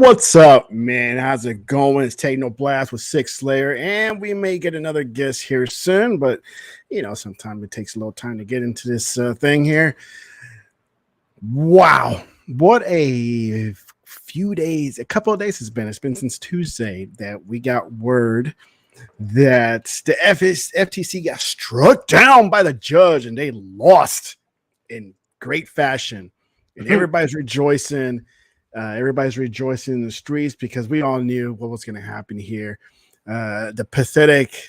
What's up, man? How's it going? It's TEKNOBLAST with SIKSLAYER, and we may get another guest here soon, but sometimes it takes a little time to get into this thing here. Wow, what a few days, a couple of days it's been. It's been since Tuesday that we got word that the FTC got struck down by the judge and they lost in great fashion, and everybody's rejoicing. Everybody's rejoicing in the streets because we all knew what was going to happen here. The pathetic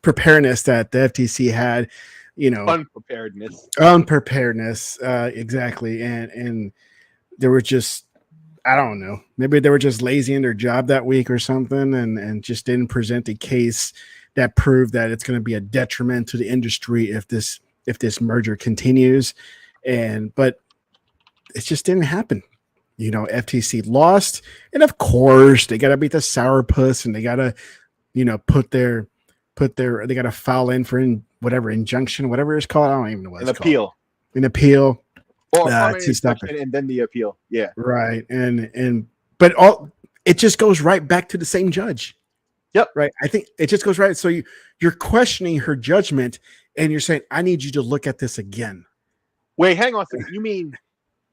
preparedness that the FTC had, unpreparedness, exactly. And they were just, I don't know, maybe they were just lazy in their job that week or something, and just didn't present a case that proved that it's going to be a detriment to the industry if this merger continues. But it just didn't happen. FTC lost, and of course they got to beat the sourpuss, and they got to, they got to file in for whatever injunction, whatever it's called. I don't even know what it's called. An appeal, or to stop it, and then the appeal. Yeah, right. But it just goes right back to the same judge. Yep. Right. I think it just goes right. So you're questioning her judgment, and you're saying, I need you to look at this again. Wait, hang on a second. You mean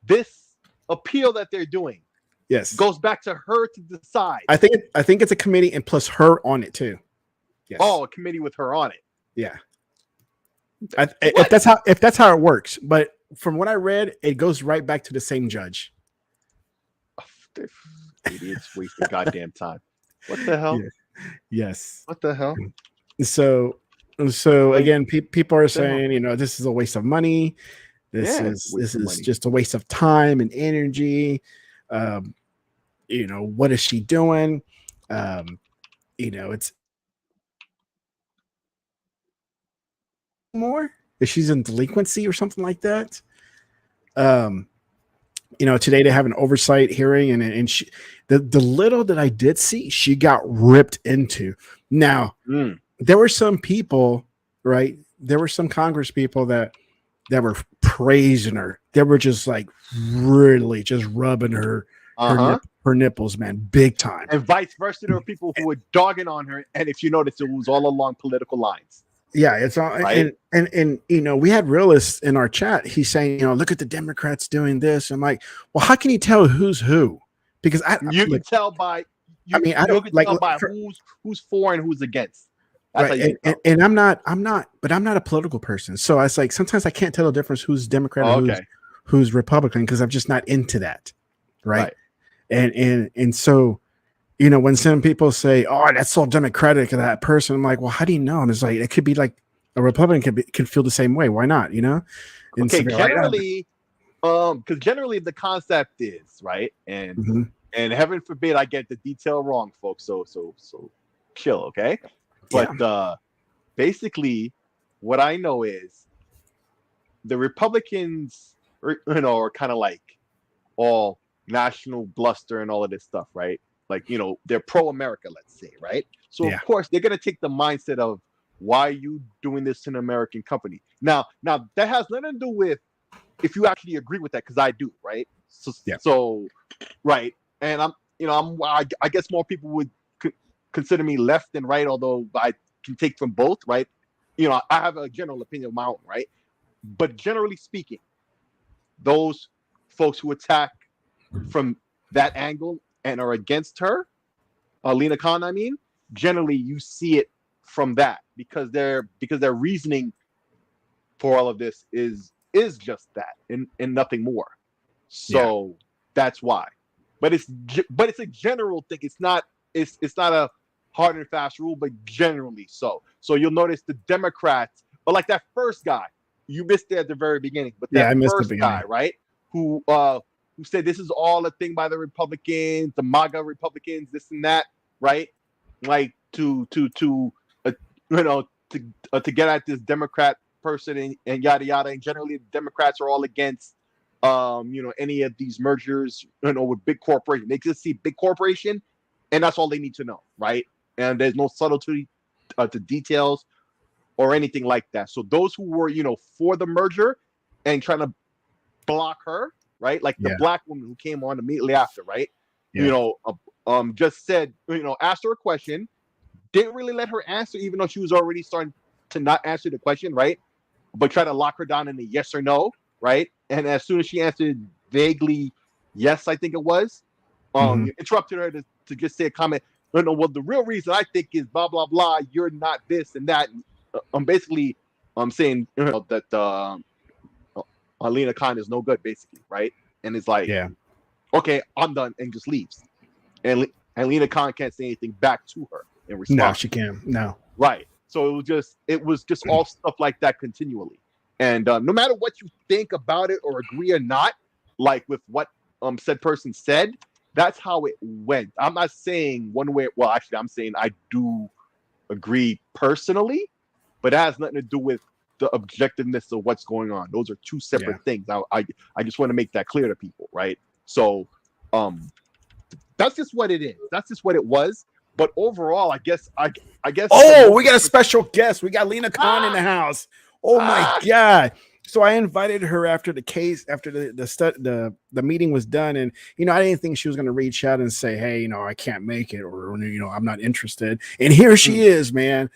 this appeal that they're doing? Yes, goes back to her to decide. I think it's a committee, and plus her on it too. Yes. Oh, a committee with her on it. Yeah. If that's how it works, but from what I read, it goes right back to the same judge. Oh, idiots wasting goddamn time. What the hell? Yeah. Yes. What the hell? So again, people are saying, this is a waste of money. This is just a waste of time and energy. What is she doing? It's more if she's in delinquency or something like that. Today they have an oversight hearing, and she, the little that I did see, she got ripped into. Now, there were some people, right? There were some Congress people that were praising her. They were just like really just rubbing her nipples, man, big time. And vice versa, there were people who were dogging on her. And if you notice, it was all along political lines. Yeah, it's all right. And we had realists in our chat. He's saying, look at the Democrats doing this. I'm like, well, how can you tell who's who? Because you can tell by who's for and who's against. Right. And I'm not a political person. So I was like, sometimes I can't tell the difference who's Democrat and who's Republican, because I'm just not into that. Right. And so, when some people say, oh, that's so Democratic of that person, I'm like, well, how do you know? And it's like, it could be like a Republican could feel the same way. Why not? And okay, generally, because generally the concept is right. And heaven forbid I get the detail wrong, folks. So chill. Okay. But basically, what I know is the Republicans, are kind of like all national bluster and all of this stuff, right? Like, they're pro-America, let's say, right? So, of course, they're going to take the mindset of, why are you doing this to an American company? Now, that has nothing to do with if you actually agree with that, because I do, right? So, right. And I guess more people would consider me left and right, although I can take from both, right? I have a general opinion of my own, right? But generally speaking, those folks who attack from that angle and are against her, Lena Khan, I mean, generally you see it from that, because their reasoning for all of this is just that and nothing more. So that's why. But it's a general thing. It's not a hard and fast rule, but generally so. So you'll notice the Democrats, but like that first guy, you missed it at the very beginning. But that first guy, right, who said this is all a thing by the Republicans, the MAGA Republicans, this and that, right? Like to get at this Democrat person and yada yada. And generally, the Democrats are all against any of these mergers, with big corporation. They just see big corporation, and that's all they need to know, right? And there's no subtlety to details or anything like that. So those who were, for the merger and trying to block her, right? Like the black woman who came on immediately after, right? just said, asked her a question, didn't really let her answer, even though she was already starting to not answer the question, right? But try to lock her down in a yes or no, right? And as soon as she answered vaguely yes, I think it was, you interrupted her to just say a comment. No, well, the real reason I think is blah blah blah. You're not this and that. Basically, I'm saying that Lena Khan is no good, basically, right? And it's like, okay, I'm done, and just leaves. And Lena Khan can't say anything back to her in response. No, she can't. No, right. So it was just all stuff like that continually. And no matter what you think about it or agree or not, like with what said person said, that's how it went. I'm not saying one way. Well, actually, I'm saying I do agree personally, but it has nothing to do with the objectiveness of what's going on. Those are two separate things. I just want to make that clear to people, right? So that's just what it is. That's just what it was. But overall, I guess. Oh, we got a special guest. We got Lena Khan in the house. Oh my God. So I invited her after the meeting was done, and I didn't think she was going to reach out and say, hey, I can't make it, or I'm not interested. And here she is, man,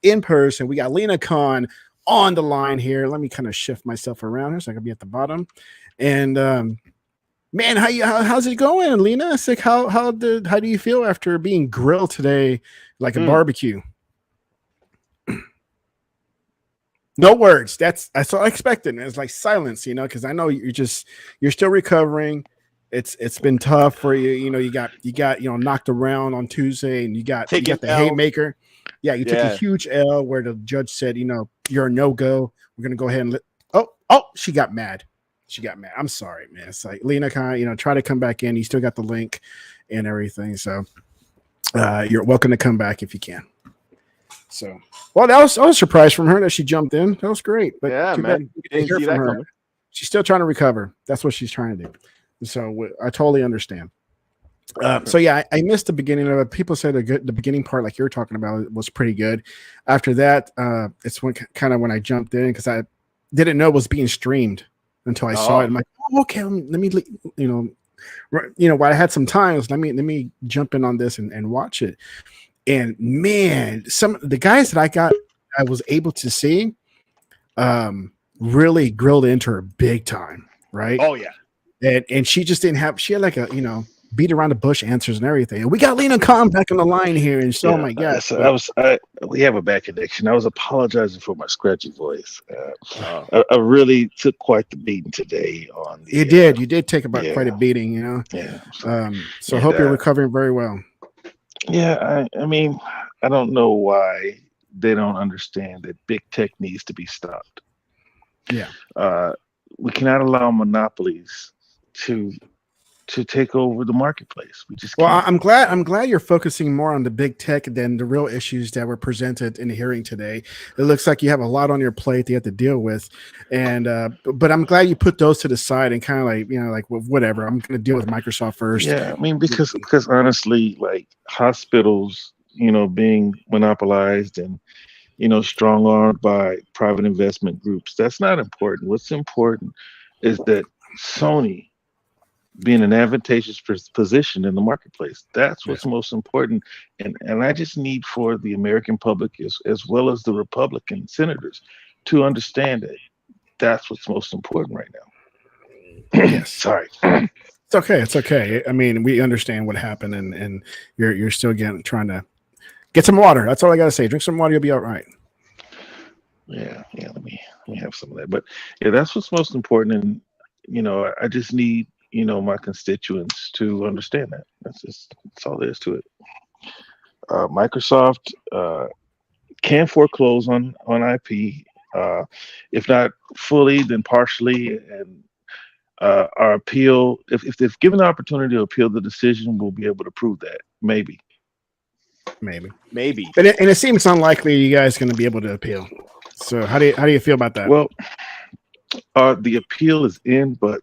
in person. We got Lena Khan on the line here. Let me kind of shift myself around here so I can be at the bottom. And man, how's it going, Lena? It's like how do you feel after being grilled today like a barbecue? No words. That's what I expected. It's like silence, because I know you're still recovering. It's been tough for you. You got knocked around on Tuesday, and you got the haymaker. Yeah, you took a huge L where the judge said, you're a no-go. We're gonna go ahead and she got mad. I'm sorry, man. It's like, Lena Khan, try to come back in. You still got the link and everything. So you're welcome to come back if you can. So, well, I was surprised from her that she jumped in. That was great. But yeah, man, hear from her. She's still trying to recover. That's what she's trying to do. So I totally understand. So yeah, I missed the beginning of it. People said the beginning part, like you're talking about, was pretty good. After that, it's when I jumped in, because I didn't know it was being streamed until I saw it. I'm like, oh, okay, let me while I had some time, let me jump in on this and watch it. And man, some of the guys that I was able to see really grilled into her big time, right? Oh yeah. And she just didn't have, she had like a, beat around the bush answers and everything. And we got Lena Khan back on the line here. And so, oh my God. We have a bad connection. I was apologizing for my scratchy voice. I really took quite the beating today on the, you did take quite a beating, Yeah. So hope you're recovering very well. Yeah, I mean, I don't know why they don't understand that big tech needs to be stopped. Yeah. We cannot allow monopolies to take over the marketplace. We just can't. Well, I'm glad you're focusing more on the big tech than the real issues that were presented in the hearing today. It looks like you have a lot on your plate that you have to deal with, and but I'm glad you put those to the side and kind of like whatever. I'm going to deal with Microsoft first. Yeah, I mean, because honestly, like hospitals, being monopolized and strong-armed by private investment groups, that's not important. What's important is that Sony being an advantageous position in the marketplace. That's what's most important. And I just need for the American public as well as the Republican senators to understand that that's what's most important right now. Yes. Sorry. It's okay. I mean, we understand what happened, and you're still trying to get some water. That's all I got to say. Drink some water. You'll be all right. Yeah. Let me have some of that. But yeah, that's what's most important. And, I just need, my constituents to understand that. That's all there is to it. Microsoft can foreclose on IP, if not fully, then partially. And our appeal, if they've given the opportunity to appeal the decision, we'll be able to prove that. Maybe. And it seems unlikely you guys are going to be able to appeal. So how do you feel about that? Well, the appeal is in, but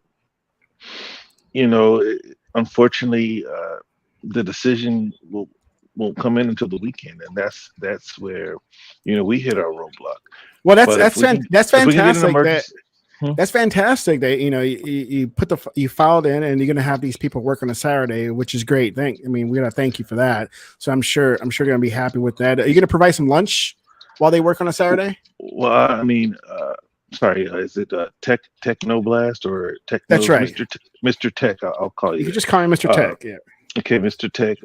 unfortunately, the decision won't come in until the weekend, and that's where we hit our roadblock. Well, that's fantastic. That's fantastic. That you you filed in, and you're gonna have these people work on a Saturday, which is great. We gotta thank you for that. So I'm sure you're gonna be happy with that. Are you gonna provide some lunch while they work on a Saturday? Well, I mean, sorry, is it TEKNOBLAST or Techno? That's right. Mr. Tech. I'll call you. You can just call me Mr. Tech. Yeah. Okay, Mr. Tech.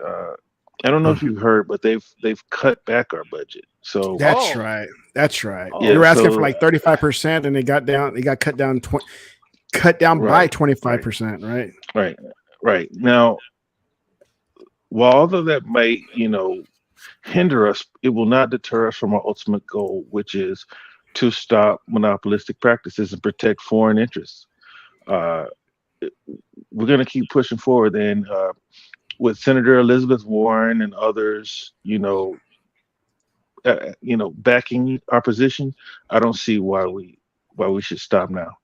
I don't know if you've heard, but they've cut back our budget. So that's right. That's right. Yeah, they were asking for like 35%, and they got cut down by 25%. Right. Right. Now, while although that may hinder us, it will not deter us from our ultimate goal, which is to stop monopolistic practices and protect foreign interests. We're going to keep pushing forward, and with Senator Elizabeth Warren and others, backing our position, I don't see why we should stop now.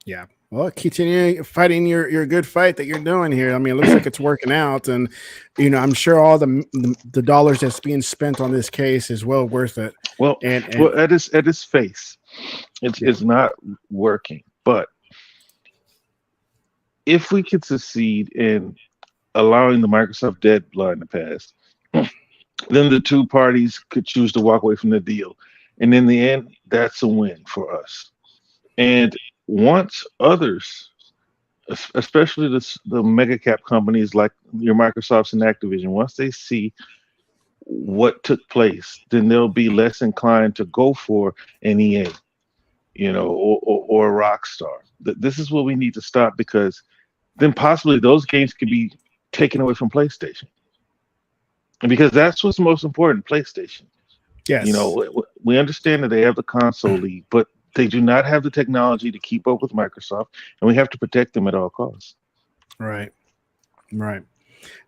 Yeah. Well, continue fighting your good fight that you're doing here. I mean, it looks like it's working out, and I'm sure all the dollars that's being spent on this case is well worth it. Well, at its face, it's not working. But if we could succeed in allowing the Microsoft deadline to pass, then the two parties could choose to walk away from the deal, and in the end, that's a win for us. And once others, especially the mega cap companies like your Microsofts and Activision, once they see what took place, then they'll be less inclined to go for an EA, or a Rockstar. This is what we need to stop, because then possibly those games could be taken away from PlayStation. And because that's what's most important, PlayStation. Yes. We understand that they have the console lead, but they do not have the technology to keep up with Microsoft, and we have to protect them at all costs. Right.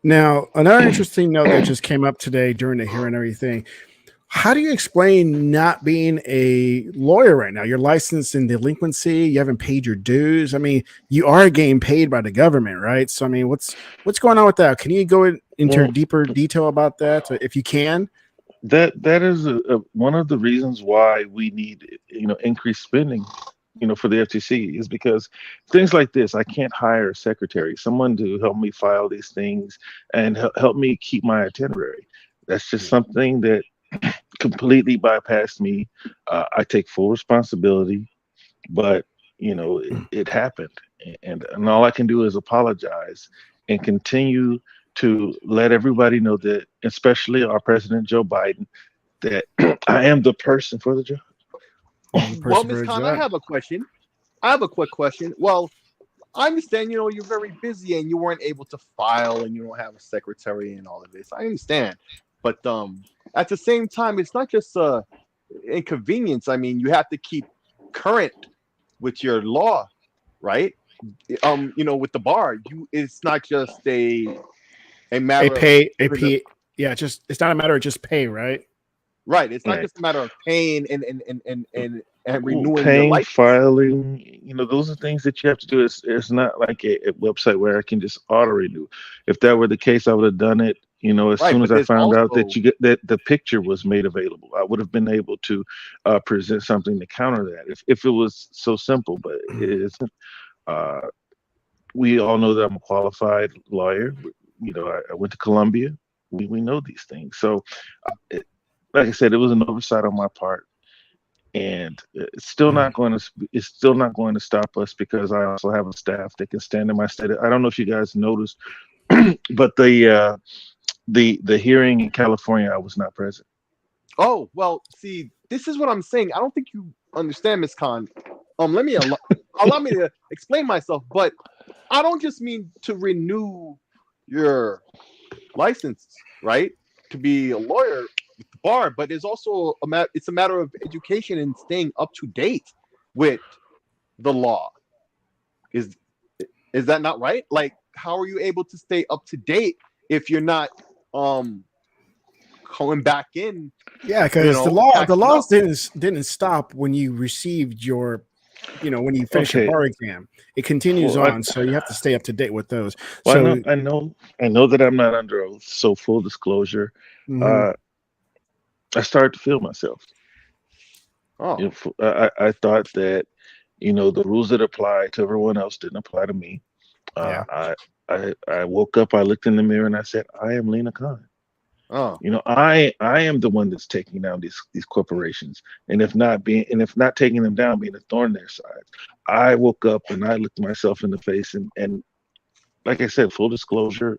Now, another interesting note that just came up today during the hearing and everything. How do you explain not being a lawyer right now? You're licensed in delinquency. You haven't paid your dues. I mean, you are getting paid by the government, right? So, I mean, what's going on with that? Can you go into deeper detail about that, if you can? That is one of the reasons why we need increased spending for the FTC, is because things like this, I can't hire a secretary, someone to help me file these things and help me keep my itinerary. That's just something that completely bypassed me. I take full responsibility, but it happened, and all I can do is apologize and continue to let everybody know that, especially our President Joe Biden, that I am the person for the job. Well, Ms. Khan, I have a question. I have a quick question. Well, I understand, you're very busy and you weren't able to file and you don't have a secretary and all of this. I understand. But at the same time, it's not just inconvenience. I mean, you have to keep current with your law, right? With the bar, it's not just a matter it's not a matter of just pay, right? Right. It's not just a matter of paying and renewing paying, your life. Filing, those are things that you have to do. It's not like a website where I can just auto renew. If that were the case, I would have done it. As soon as I found out that the picture was made available, I would have been able to present something to counter that. If it was so simple, but it isn't. We all know that I'm a qualified lawyer. I went to Columbia. We know these things. So, like I said, it was an oversight on my part, and it's still not going to stop us, because I also have a staff that can stand in my stead. I don't know if you guys noticed, but the hearing in California, I was not present. Oh, well, see, this is what I'm saying. I don't think you understand, Ms. Khan. Allow me to explain myself, but I don't just mean to renew your license, right? To be a lawyer with the bar, but it's also it's a matter of education and staying up to date with the law. Is that not right? Like, how are you able to stay up to date if you're not coming back in? Yeah, because the laws didn't stop when you received your when you finish your bar exam. It continues on, so you have to stay up to date with those. Well, I know that I'm not under oath, so full disclosure. I started to feel myself. Oh, I thought that, the rules that apply to everyone else didn't apply to me. Yeah. I woke up, I looked in the mirror, and I said, I am Lena Khan. oh, I am the one that's taking down these corporations, and if not taking them down, being a thorn in their side. I woke up and I looked myself in the face, and like I said, full disclosure,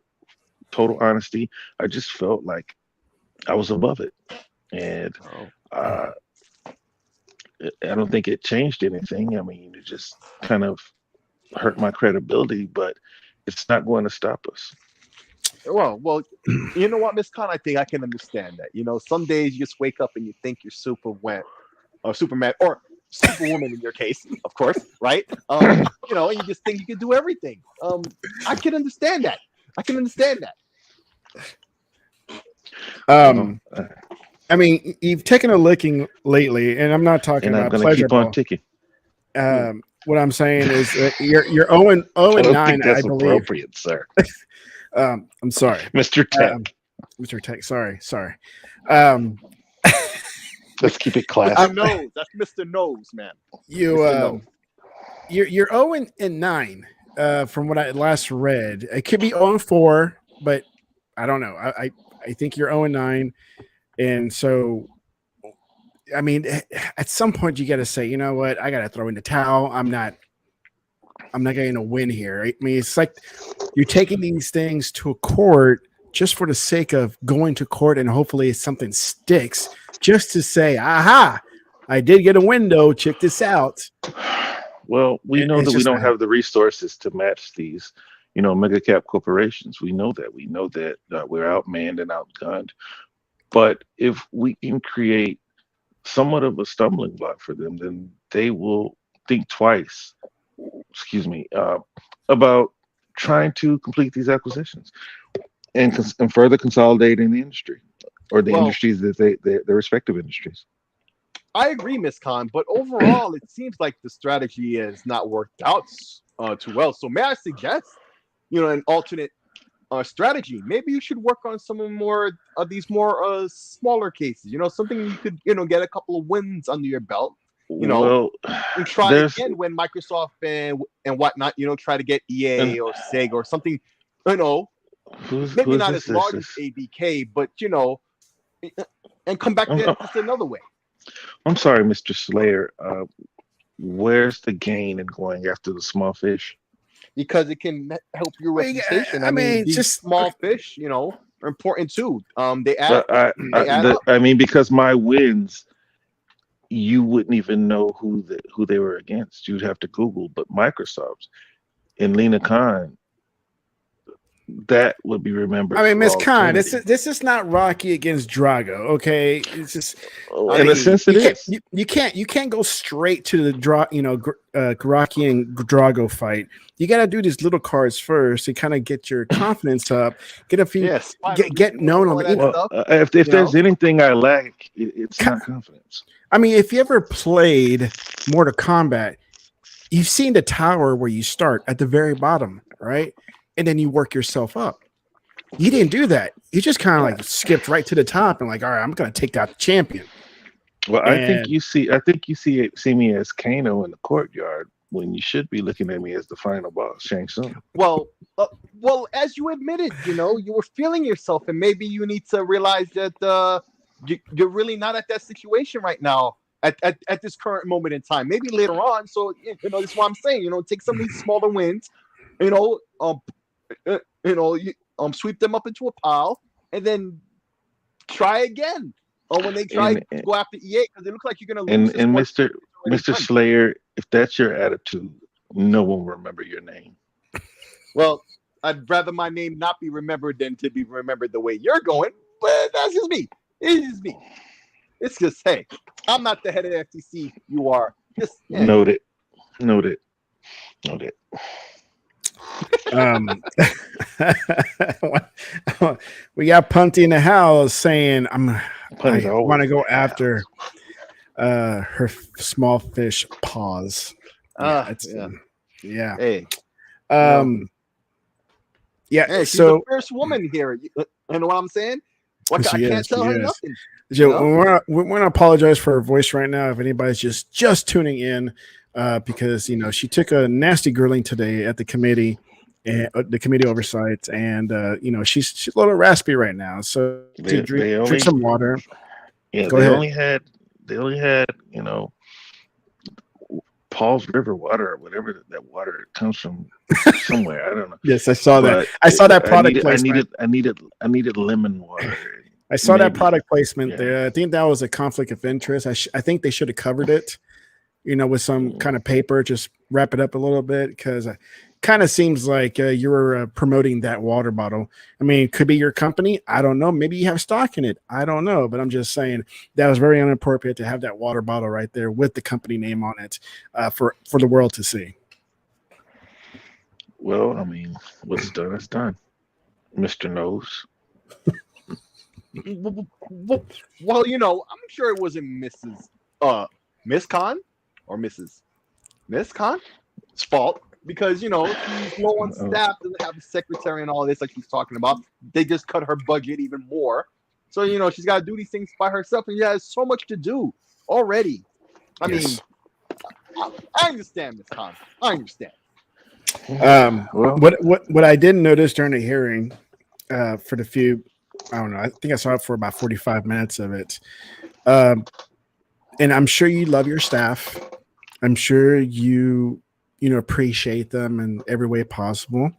total honesty, I just felt like I was above it, and oh. uh, I don't think it changed anything. I mean, it just kind of hurt my credibility, but it's not going to stop us. Well, you know what, Miss Khan? I think I can understand that. Some days you just wake up and you think you're or Superman, or Superwoman in your case, of course, right? And you just think you can do everything. I can understand that. I mean, you've taken a licking lately, and I'm not talking And I'm about going to keep on pleasurable. ticking. What I'm saying is that you're 0 and I don't 9, think that's I believe. appropriate, sir. I'm sorry, Mr. Tech. Mr. Tech. Sorry. Um, Let's keep it classy. Mr. Nose. That's Mr. Nose, man. you're 0 and 9. From what I last read, it could be 0 and 4, but I don't know. I think you're 0 and 9, and so. I mean, at some point you got to say, you know what, I got to throw in the towel. I'm not going to win here. I mean, it's like you're taking these things to a court just for the sake of going to court, and hopefully something sticks, just to say, aha, I did get a window. Check this out. Well, we know It's that we just don't have the resources to match these, mega cap corporations. We know that. We know that we're outmanned and outgunned. But if we can create somewhat of a stumbling block for them, then they will think twice, about trying to complete these acquisitions and further consolidating the industry, or the industries that their respective industries. I agree, Miss Khan, but overall, it seems like the strategy has not worked out too well. So may I suggest, an alternate strategy? Maybe you should work on some more of these more smaller cases. Something you could get a couple of wins under your belt. Well, and try again when Microsoft and whatnot. Try to get EA or Sega or something. Maybe not as large as ABK, but and come back there just another way. I'm sorry, Mr. Slayer. Where's the gain in going after the small fish? Because it can help your reputation. I mean, these just small fish, are important too. They add. I mean, because my wins, you wouldn't even know who they were against. You'd have to Google. But Microsoft and Lena Khan, that would be remembered. I mean, Miss Khan, this is not Rocky against Drago, okay? It's just in a sense it is. You can't go straight to the Rocky and Drago fight. You got to do these little cards first to kind of get your confidence up, get a few, get known on the. Well, if there's anything I lack, it's not confidence. I mean, if you ever played Mortal Kombat, you've seen the tower where you start at the very bottom, right? And then you work yourself up. You didn't do that. You just kind of like skipped right to the top and like, all right, I'm going to take out the champion. Well, I think you see me as Kano in the courtyard when you should be looking at me as the final boss, Shang Tsung. Well, as you admitted, you were feeling yourself, and maybe you need to realize that you're really not at that situation right now. At this current moment in time, maybe later on. So that's what I'm saying. Take some of these smaller wins. Sweep them up into a pile and then try again. Or when they try to go after EA, because it looks like you're going to lose. And Mr. Slayer, if that's your attitude, no one will remember your name. Well, I'd rather my name not be remembered than to be remembered the way you're going. But that's just me. It's just me. It's just, hey, I'm not the head of the FTC. You are. Just Noted. We got Punty in the house saying I want to go after her small fish paws. Yeah. Hey. She's the first woman here. You know what I'm saying? I can't tell her nothing. Joe, we're gonna apologize for her voice right now if anybody's just tuning in, because she took a nasty grilling today at the committee, the committee oversight, and she's a little raspy right now. So drink some water. Yeah, Go they ahead. only had Paul's River water or whatever that water comes from somewhere. I don't know. Yes, I saw that. I saw that product placement. I needed lemon water. I saw that product placement there. I think that was a conflict of interest. I think they should have covered it, with some kind of paper, just wrap it up a little bit, because it kind of seems like you were promoting that water bottle. I mean, it could be your company. I don't know. Maybe you have stock in it. I don't know. But I'm just saying that was very inappropriate to have that water bottle right there with the company name on it for the world to see. Well, I mean, what's done is done. Mr. Knows. Well, I'm sure it wasn't Miss Khan or Miss Khan's fault, because she's low on staff, doesn't have a secretary and all this like she's talking about. They just cut her budget even more, so she's got to do these things by herself, and has so much to do already. I mean, I understand, Miss Khan. I understand. What I didn't notice during the hearing, for the few, I don't know, I think I saw it for about 45 minutes of it. And I'm sure you love your staff. I'm sure you appreciate them in every way possible.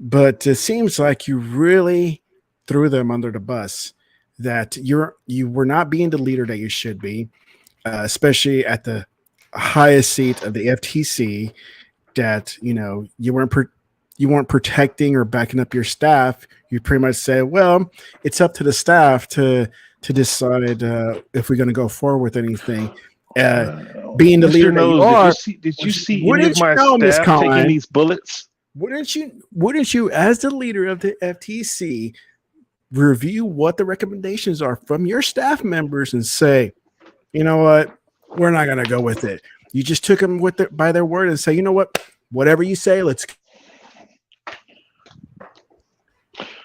But it seems like you really threw them under the bus, that you were not being the leader that you should be, especially at the highest seat of the FTC, that, you weren't protecting or backing up your staff. You pretty much said, well, it's up to the staff to decide if we're going to go forward with anything. Being the leader that you are, did you see any of my staff taking these bullets? Wouldn't you, as the leader of the FTC, review what the recommendations are from your staff members and say, you know what, we're not going to go with it? You just took them by their word and say, you know what, whatever you say, let's.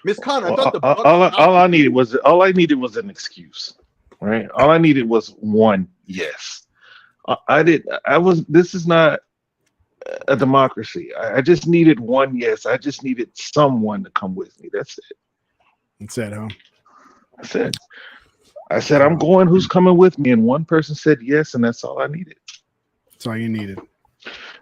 Miss Khan, I thought all I needed was an excuse, right? All I needed was one yes. This is not a democracy. I just needed one yes. I just needed someone to come with me. That's it. That's it, huh? That's it. I said, I'm going, who's coming with me? And one person said yes, and that's all I needed. That's all you needed.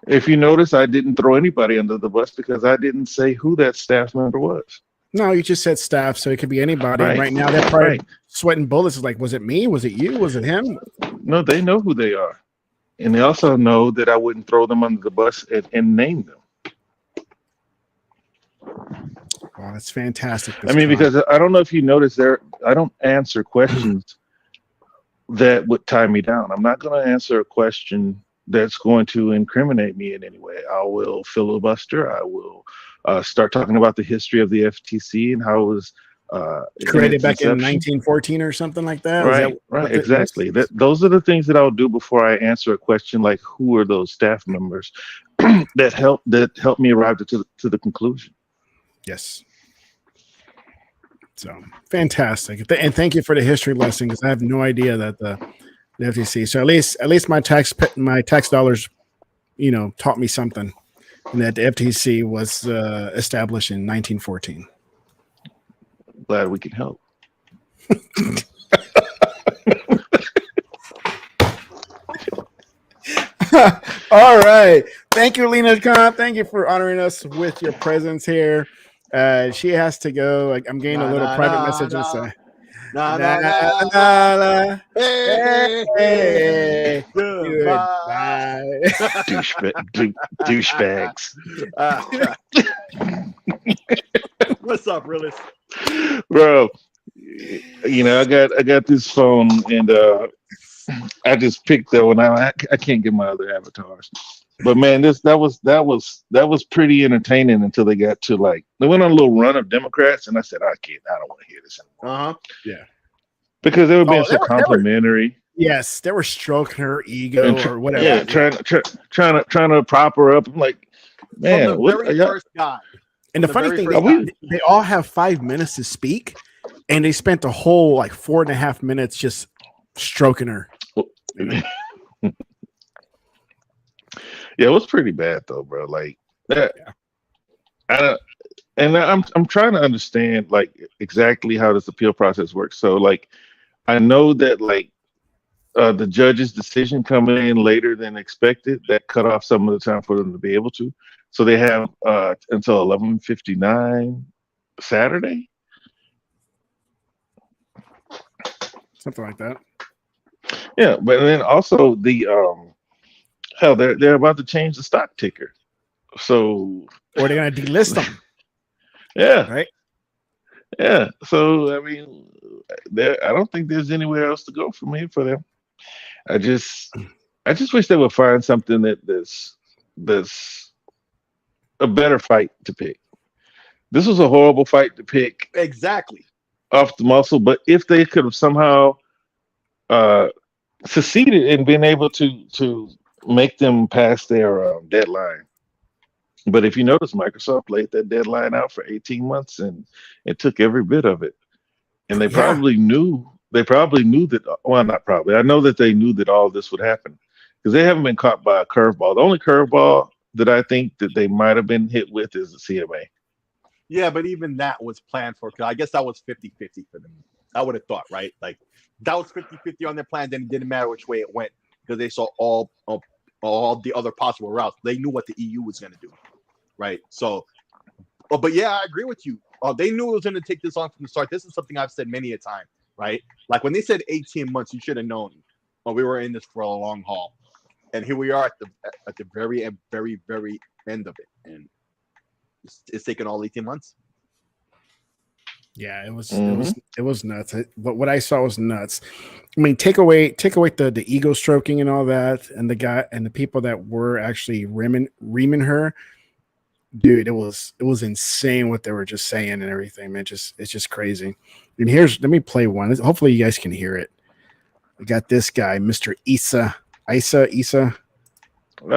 If you notice, I didn't throw anybody under the bus because I didn't say who that staff member was. No, you just said staff, so it could be anybody. Right now, they're probably sweating bullets. It's like, was it me? Was it you? Was it him? No, they know who they are. And they also know that I wouldn't throw them under the bus and name them. Wow, that's fantastic. Because I don't know if you noticed I don't answer questions that would tie me down. I'm not going to answer a question that's going to incriminate me in any way. I will filibuster. I will start talking about the history of the FTC and how it was created back in 1914 or something like that. Right, exactly. Those are the things that I'll do before I answer a question like, who are those staff members that helped me arrive to the conclusion. Yes. So fantastic, and thank you for the history lesson, because I have no idea that the FTC. So at least my tax dollars, taught me something, and that the FTC was established in 1914. Glad we can help. All right. Thank you, Lena Khan. Thank you for honoring us with your presence here. She has to go. I'm getting a little private message. Hey, goodbye. Douchebags. What's up, realist? Bro, I got this phone, and I just picked that one. I can't get my other avatars, but man, that was pretty entertaining until they got to they went on a little run of Democrats, and I said, I don't want to hear this anymore. Yeah, because they were being so complimentary. Yes, they were stroking her ego or whatever. Yeah, trying to prop her up. I'm like, man, from the very first guy. And the funny thing, they all have 5 minutes to speak, And they spent the whole like 4.5 minutes just stroking her. Yeah, it was pretty bad though, bro. Like that. I'm trying to understand like exactly how this appeal process works. So like I know that like the judge's decision coming in later than expected that cut off some of the time for them to be able to. So they have until 11:59 Saturday. Something like that. Yeah, but then also the hell they're about to change the stock ticker. So or they're gonna delist them. Yeah. Right. Yeah. So I mean, I don't think there's anywhere else to go from here for them. I just wish they would find something that's a better fight to pick. This was a horrible fight to pick. Exactly. Off the muscle, but if they could have somehow succeeded in being able to make them pass their deadline. But if you notice, Microsoft laid that deadline out for 18 months and it took every bit of it. And they probably knew that, well, not probably. I know that they knew that all this would happen because they haven't been caught by a curveball. The only curveball that I think that they might have been hit with is the CMA. Yeah, but even that was planned for. I guess that was 50-50 for them. I would have thought, right? Like that was 50-50 on their plan. Then it didn't matter which way it went because they saw all the other possible routes. They knew what the EU was going to do, right? So, but yeah, I agree with you. They knew it was going to take this on from the start. This is something I've said many a time, right? Like when they said 18 months, you should have known. We were in this for a long haul, and here we are at the very end of it, and it's taken all 18 months. Yeah, it was nuts. What I saw was nuts. I mean, take away the ego stroking and all that, and the guy and the people that were actually reaming her. Dude, it was insane what they were just saying and everything, man. It's just crazy. And let me play one. Hopefully you guys can hear it. We got this guy, Mr. Issa. I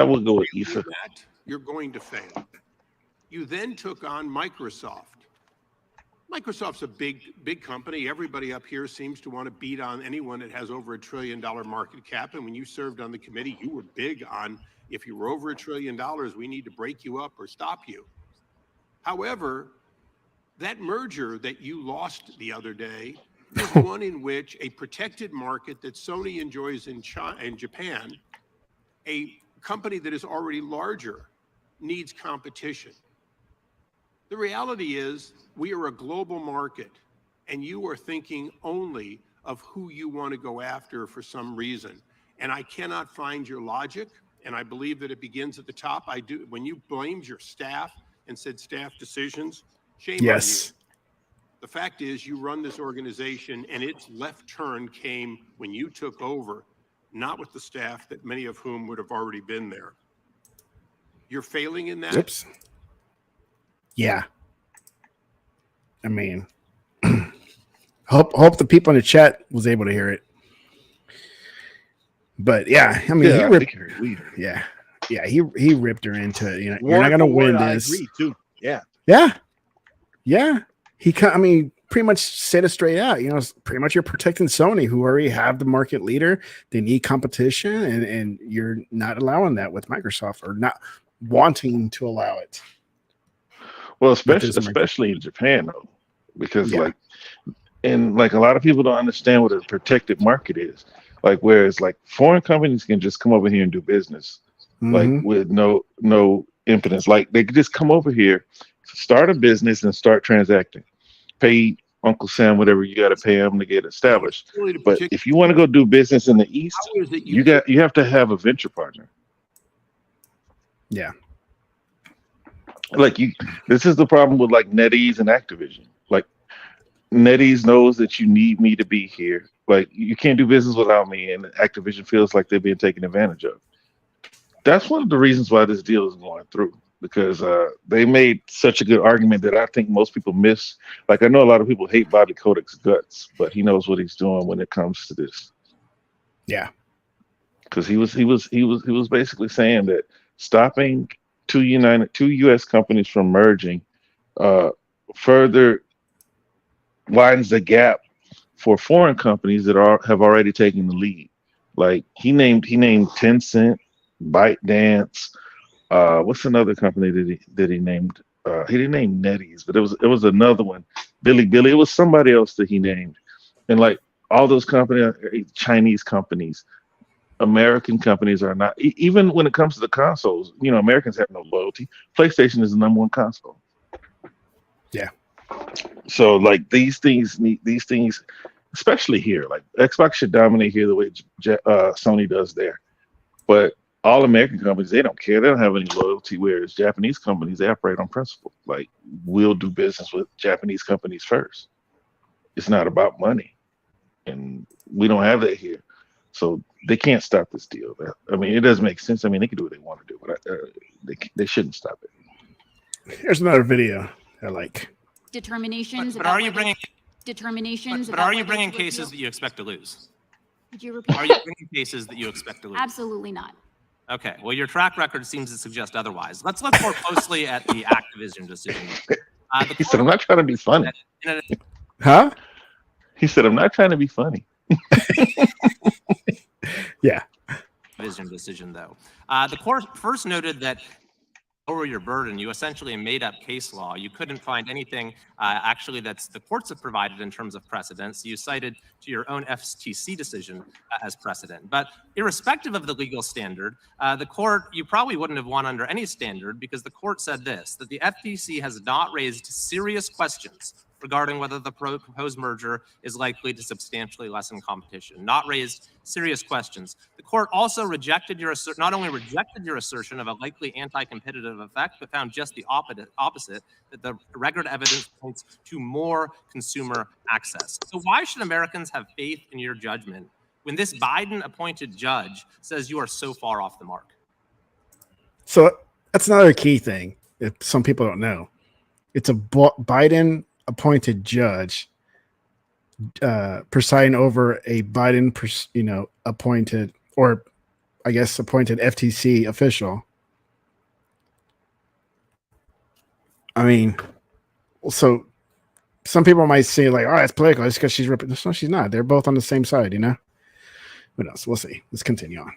would go with Issa. You're going to fail. You then took on Microsoft. Microsoft's a big company. Everybody up here seems to want to beat on anyone that has over $1 trillion market cap. And when you served on the committee, you were big on if you were over $1 trillion, we need to break you up or stop you. However, that merger that you lost the other day is one in which a protected market that Sony enjoys in Japan, a company that is already larger, needs competition. The reality is we are a global market and you are thinking only of who you want to go after for some reason. And I cannot find your logic. And I believe that it begins at the top. I do. When you blamed your staff and said staff decisions, shame on you. The fact is you run this organization and its left turn came when you took over, not with the staff that many of whom would have already been there. You're failing in that. Oops. Yeah. I mean, hope the people in the chat was able to hear it. But yeah, I mean, he ripped her into it. You know, you're not gonna win this. I agree too. Yeah. I mean, pretty much said it straight out. You know, pretty much you're protecting Sony, who already have the market leader. They need competition, and you're not allowing that with Microsoft, or not wanting to allow it. Well, especially in Japan, though, because like a lot of people don't understand what a protected market is. Like, whereas like foreign companies can just come over here and do business, like with no impotence. Like they could just come over here, start a business, and start transacting. Pay Uncle Sam whatever you got to pay him to get established. But if you want to go do business in the East, you have to have a venture partner. Yeah. Like this is the problem with like NetEase and Activision. Like NetEase knows that you need me to be here. Like you can't do business without me, and Activision feels like they're being taken advantage of. That's one of the reasons why this deal is going through, because they made such a good argument that I think most people miss. Like I know a lot of people hate Bobby Kotick's guts, but he knows what he's doing when it comes to this. Yeah, because he was basically saying that stopping two U.S. companies from merging further widens the gap for foreign companies that have already taken the lead. Like he named Tencent, ByteDance. What's another company that he named? He didn't name NetEase, but it was another one. Billy. It was somebody else that he named, and like all those companies, Chinese companies, American companies are not. Even when it comes to the consoles, Americans have no loyalty. PlayStation is the number one console. Yeah. So like these things, especially here, like Xbox should dominate here the way Sony does there. But all American companies, they don't care. They don't have any loyalty. Whereas Japanese companies, they operate on principle. Like we'll do business with Japanese companies first. It's not about money, and we don't have that here. So they can't stop this deal. I mean, it doesn't make sense. I mean, they can do what they want to do, but they shouldn't stop it. Here's another video I like. Determinations. But are you bringing determinations? But are you bringing cases that you expect to lose? Could you repeat? Are you bringing cases that you expect to lose? Absolutely not. Okay. Well, your track record seems to suggest otherwise. Let's look more closely at the Activision decision. He said, "I'm not trying to be funny." Huh? He said, "I'm not trying to be funny." Yeah. Decision though. The court first noted that lower your burden, you essentially made up case law. You couldn't find anything actually that's the courts have provided in terms of precedents. You cited to your own FTC decision as precedent. But irrespective of the legal standard, the court, you probably wouldn't have won under any standard because the court said this, that the FTC has not raised serious questions regarding whether the proposed merger is likely to substantially lessen competition, not raised serious questions. The court also rejected not only rejected your assertion of a likely anti-competitive effect, but found just the opposite, that the record evidence points to more consumer access. So why should Americans have faith in your judgment when this Biden-appointed judge says you are so far off the mark? So that's another key thing that some people don't know. It's a Biden appointed judge presiding over a Biden, appointed, or I guess appointed FTC official. I mean, so some people might say like, "Oh, it's political. It's because she's ripping." No, she's not. They're both on the same side, What else? We'll see. Let's continue on.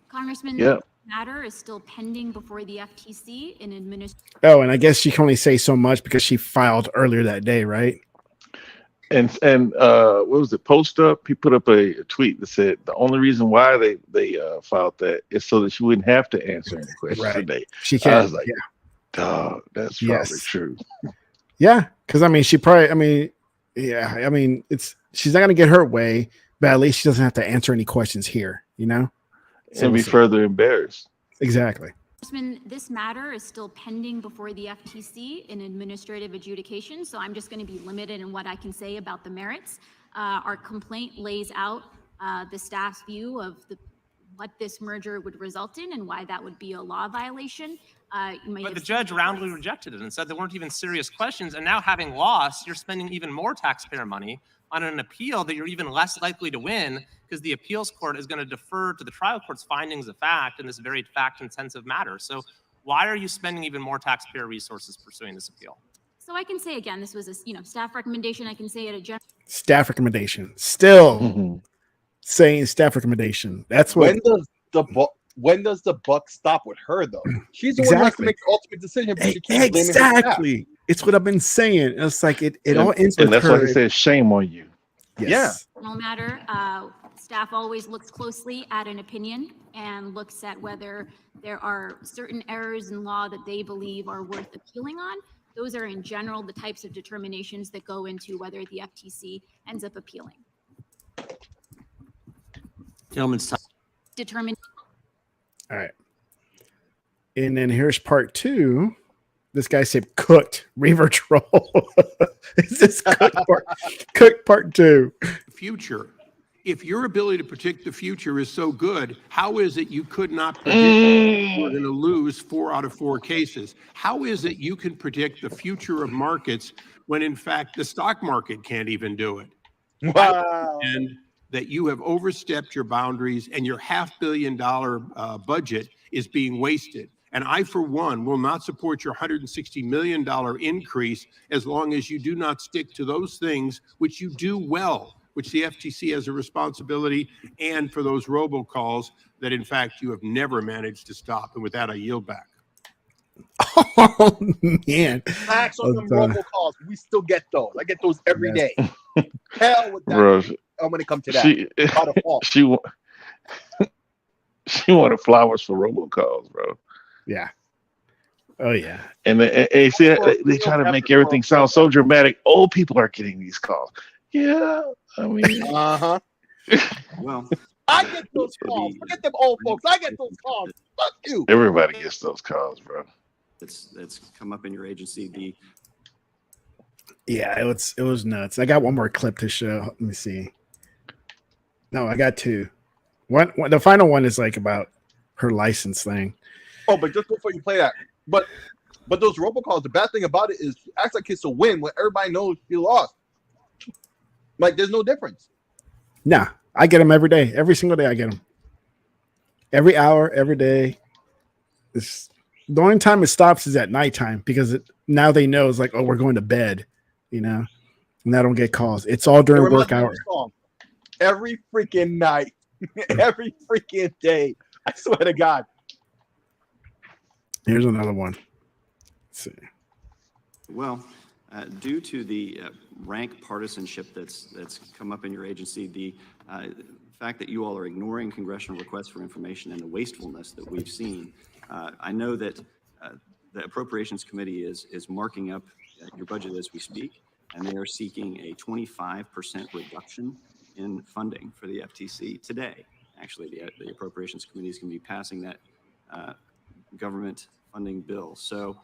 Congressman, Yeah. matter is still pending before the FTC in administration. Oh, and I guess she can only say so much because she filed earlier that day, right? And what was it? Post up. He put up a tweet that said the only reason why they filed that is so that she wouldn't have to answer any questions Right. today. She can't. I was like, dog, that's probably true. Yeah, because I mean, she's not gonna get her way, but at least she doesn't have to answer any questions here, And be further embarrassed. Exactly. Congressman, this matter is still pending before the FTC in administrative adjudication, so I'm just going to be limited in what I can say about the merits. Our complaint lays out the staff's view of what this merger would result in and why that would be a law violation. But the judge roundly rejected it and said there weren't even serious questions. And now having lost, you're spending even more taxpayer money on an appeal that you're even less likely to win because the appeals court is going to defer to the trial court's findings of fact in this very fact-intensive matter. So why are you spending even more taxpayer resources pursuing this appeal? So I can say again, this was a staff recommendation. I can say it a general Staff recommendation. Still saying staff recommendation. That's what. When does the buck stop with her though? She's the one who has to make the ultimate decision. But she keeps blaming her staff. Exactly. It's what I've been saying. It's like it all ends with And that's her. why he says shame on you. Yes. no matter. Staff always looks closely at an opinion and looks at whether there are certain errors in law that they believe are worth appealing on. Those are in general the types of determinations that go into whether the FTC ends up appealing. Gentleman's time. All right. And then here's part 2. This guy said cooked Reaver Troll. Is this cooked part 2? Future. If your ability to predict the future is so good, how is it you could not predict we're going to lose 4 out of 4 cases? How is it you can predict the future of markets when in fact the stock market can't even do it? Wow. And that you have overstepped your boundaries and your $500 million budget is being wasted. And I, for one, will not support your $160 million increase as long as you do not stick to those things which you do well, which the FTC has a responsibility, and for those robocalls that, in fact, you have never managed to stop. And with that, I yield back. Oh, man. Facts on them robocalls. We still get those. I get those every day. Hell with that. Bro, when it comes to that. By default. She wanted flowers for robocalls, bro. Yeah. Oh, yeah. And they try to make everything sound so dramatic. Old people are getting these calls. Yeah, I mean. Uh-huh. Well, I get those calls. Forget them old folks. I get those calls. Fuck you. Everybody gets those calls, bro. it's come up in your agency. Yeah, it was nuts. I got one more clip to show. Let me see. No, I got two. One the final one is like about her license thing. Oh, but just before you play that, but those robocalls, the bad thing about it is it acts like it's a win when everybody knows you lost. Like there's no difference. Nah, I get them every day. Every single day I get them. Every hour, every day. The only time it stops is at nighttime because now they know it's like, oh, we're going to bed, and I don't get calls. It's all during work hours. Every freaking night, every freaking day. I swear to God. Here's another one. Let's see. Well, due to the rank partisanship that's come up in your agency, the fact that you all are ignoring congressional requests for information and the wastefulness that we've seen, I know that the Appropriations Committee is marking up your budget as we speak, and they are seeking a 25% reduction in funding for the FTC today. Actually, the Appropriations Committee is going to be passing that government funding bill. So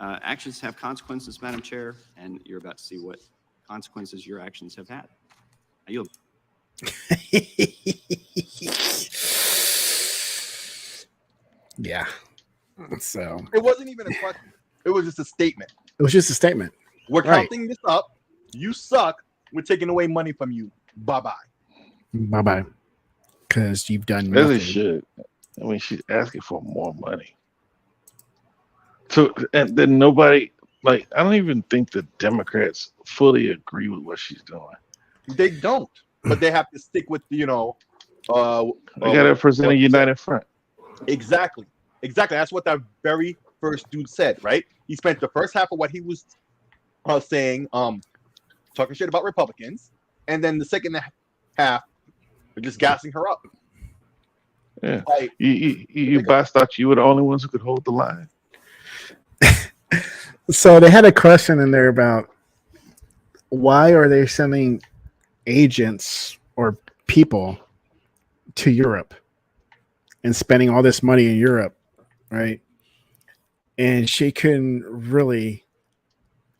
actions have consequences, Madam Chair, and you're about to see what consequences your actions have had. I yield. Yeah. So it wasn't even a question. It was just a statement. It was just a statement. We're counting this up. You suck. We're taking away money from you. Bye-bye. Bye-bye. Because you've done nothing. Really should. I mean, she's asking for more money. So, and then nobody, I don't even think the Democrats fully agree with what she's doing. They don't, but they have to stick with, they got to present a united front. Exactly. That's what that very first dude said, right? He spent the first half of what he was saying, talking shit about Republicans, and then the second half, just gassing her up. Yeah. You guys thought you were the only ones who could hold the line. So they had a question in there about why are they sending agents or people to Europe and spending all this money in Europe, right? And she couldn't really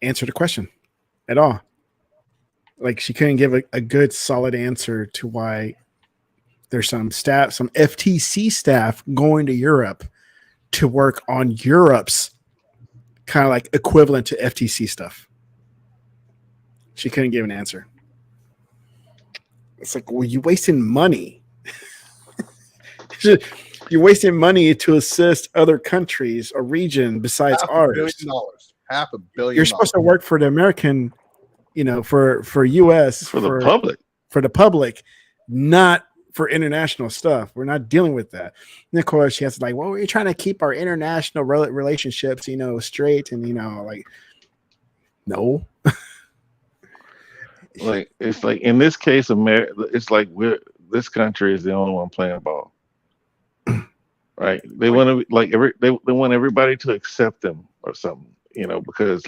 answer the question at all. Like she couldn't give a good solid answer to why there's some FTC staff going to Europe to work on Europe's kind of like equivalent to FTC stuff. She couldn't give an answer. It's like, well, you're wasting money. You're wasting money to assist other countries or region besides ours. $500 million. You're supposed to work for the American, for US, for the public. For the public, not for international stuff. We're not dealing with that. And of course, she has to well, we're trying to keep our international relationships, straight. And, no. It's like in this case, America, it's like this country is the only one playing ball. Right? They want to they want everybody to accept them or something, because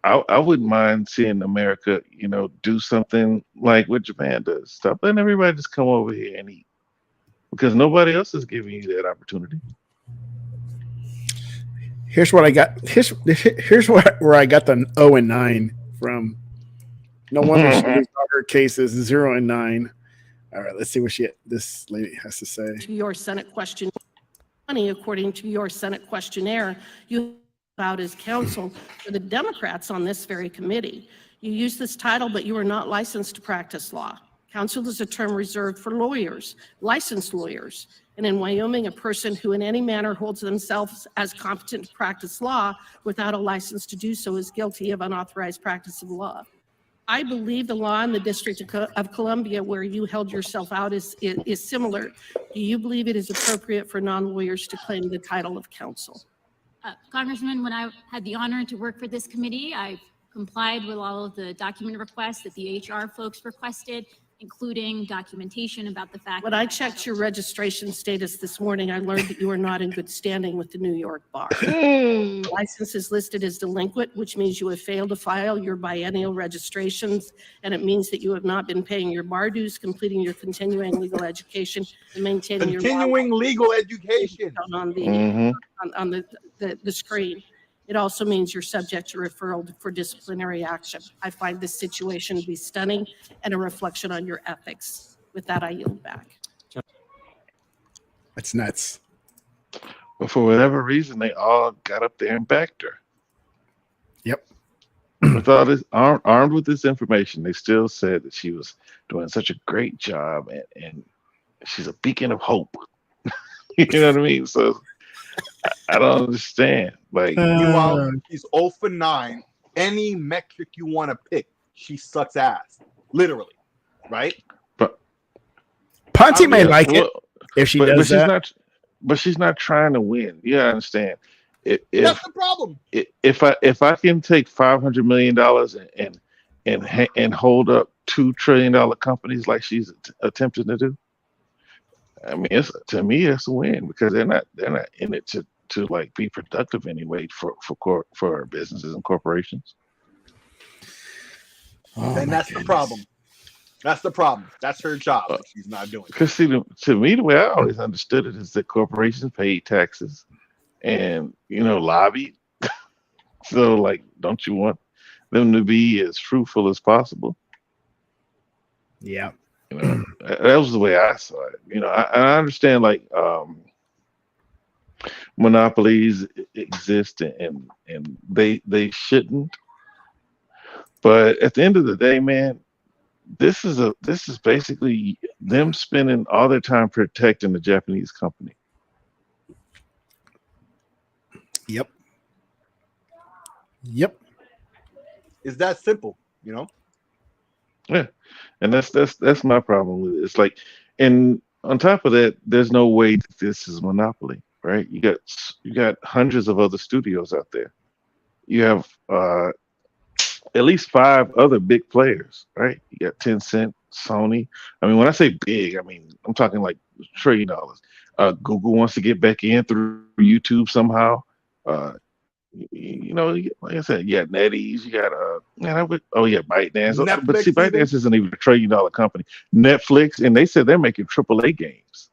I wouldn't mind seeing America, do something like what Japan does. Stop letting everybody just come over here and eat, because nobody else is giving you that opportunity. Here's what I got. Here's where I got the 0 and 9 from. No wonder she's her cases 0 and 9. All right, let's see what this lady has to say. To your Senate question, according to your Senate questionnaire, you out as counsel for the Democrats on this very committee. You use this title, but you are not licensed to practice law. Counsel is a term reserved for lawyers, licensed lawyers. And in Wyoming, a person who in any manner holds themselves as competent to practice law without a license to do so is guilty of unauthorized practice of law. I believe the law in the District of Columbia where you held yourself out is similar. Do you believe it is appropriate for non-lawyers to claim the title of counsel? Congressman, when I had the honor to work for this committee, I complied with all of the document requests that the HR folks requested, including documentation about the fact. When I checked your registration status this morning, I learned that you are not in good standing with the New York Bar. License is listed as delinquent, which means you have failed to file your biennial registrations, and it means that you have not been paying your bar dues, completing your continuing legal education, and maintaining your legal education on the screen. It also means you're subject to referral for disciplinary action. I find this situation to be stunning and a reflection on your ethics. With that, I yield back. That's nuts. But for whatever reason, they all got up there and backed her. Yep. With all this, armed with this information, they still said that she was doing such a great job and she's a beacon of hope. You know what I mean? So I don't understand. Like, meanwhile, she's 0 for 9. Any metric you want to pick, she sucks ass. Literally. Right? But Ponzi may like it if she does that. But she's not trying to win. You gotta understand. That's the problem. If I can take $500 million and hold up $2 trillion companies like she's attempting to do, I mean, to me, it's a win because they're not in it to like be productive anyway for businesses and corporations. And that's the problem. That's the problem. That's her job. She's not doing it. Because see, to me, the way I always understood it is that corporations pay taxes and lobby. So, like, don't you want them to be as fruitful as possible? Yeah. That was the way I saw it. I understand like monopolies exist and they shouldn't. But at the end of the day, man, this is basically them spending all their time protecting the Japanese company. Yep. It's that simple, Yeah, and that's my problem with it. It's like, and on top of that, there's no way that this is monopoly, right? You got hundreds of other studios out there. You have at least 5 other big players, right? You got Tencent, Sony. I mean, when I say big, I mean I'm talking like $1 trillion. Google wants to get back in through YouTube somehow. Like I said, you got NetEase, you got ByteDance. But see, ByteDance isn't even $1 trillion company. Netflix, and they said they're making AAA games.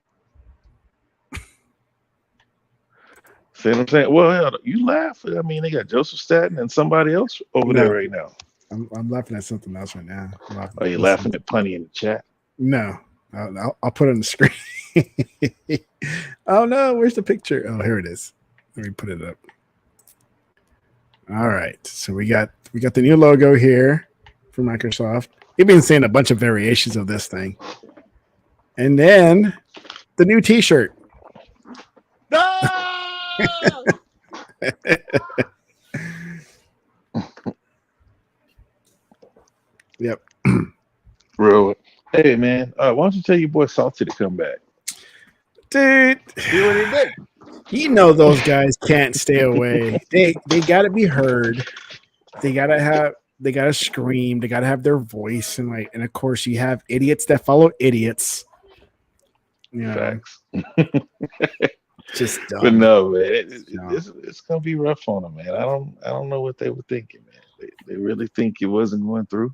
See what I'm saying? Well, hell, you laugh. I mean, they got Joseph Staten and somebody else over there right now. I'm laughing at something else right now. Are you laughing at Punny in the chat? No, I'll put it on the screen. Oh no, where's the picture? Oh, here it is. Let me put it up. All right, so we got the new logo here for Microsoft. You've been seeing a bunch of variations of this thing, and then the new T-shirt. No! Yep. Bro, hey man, why don't you tell your boy Salty to come back, dude? See what he did. Those guys can't stay away. They got to be heard. They gotta scream. They gotta have their voice, and of course you have idiots that follow idiots. Facts. Just dumb. But no, man, it's gonna be rough on them, man. I don't know what they were thinking, man. They really think it wasn't going through.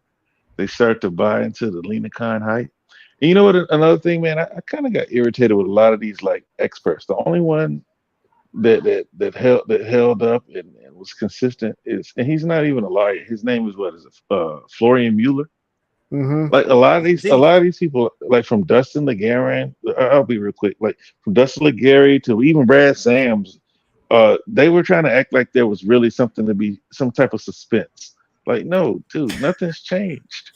They start to buy into the Lena Khan hype. And you know what? Another thing, man, I kind of got irritated with a lot of these like experts. The only one that held up and was consistent and he's not even a lawyer. His name is Florian Mueller. Mm-hmm. Like a lot of these people, like from Dustin Legarin, I'll be real quick. Like from Dustin Legary to even Brad Sams, they were trying to act like there was really something to be some type of suspense. Like, no, dude, nothing's changed.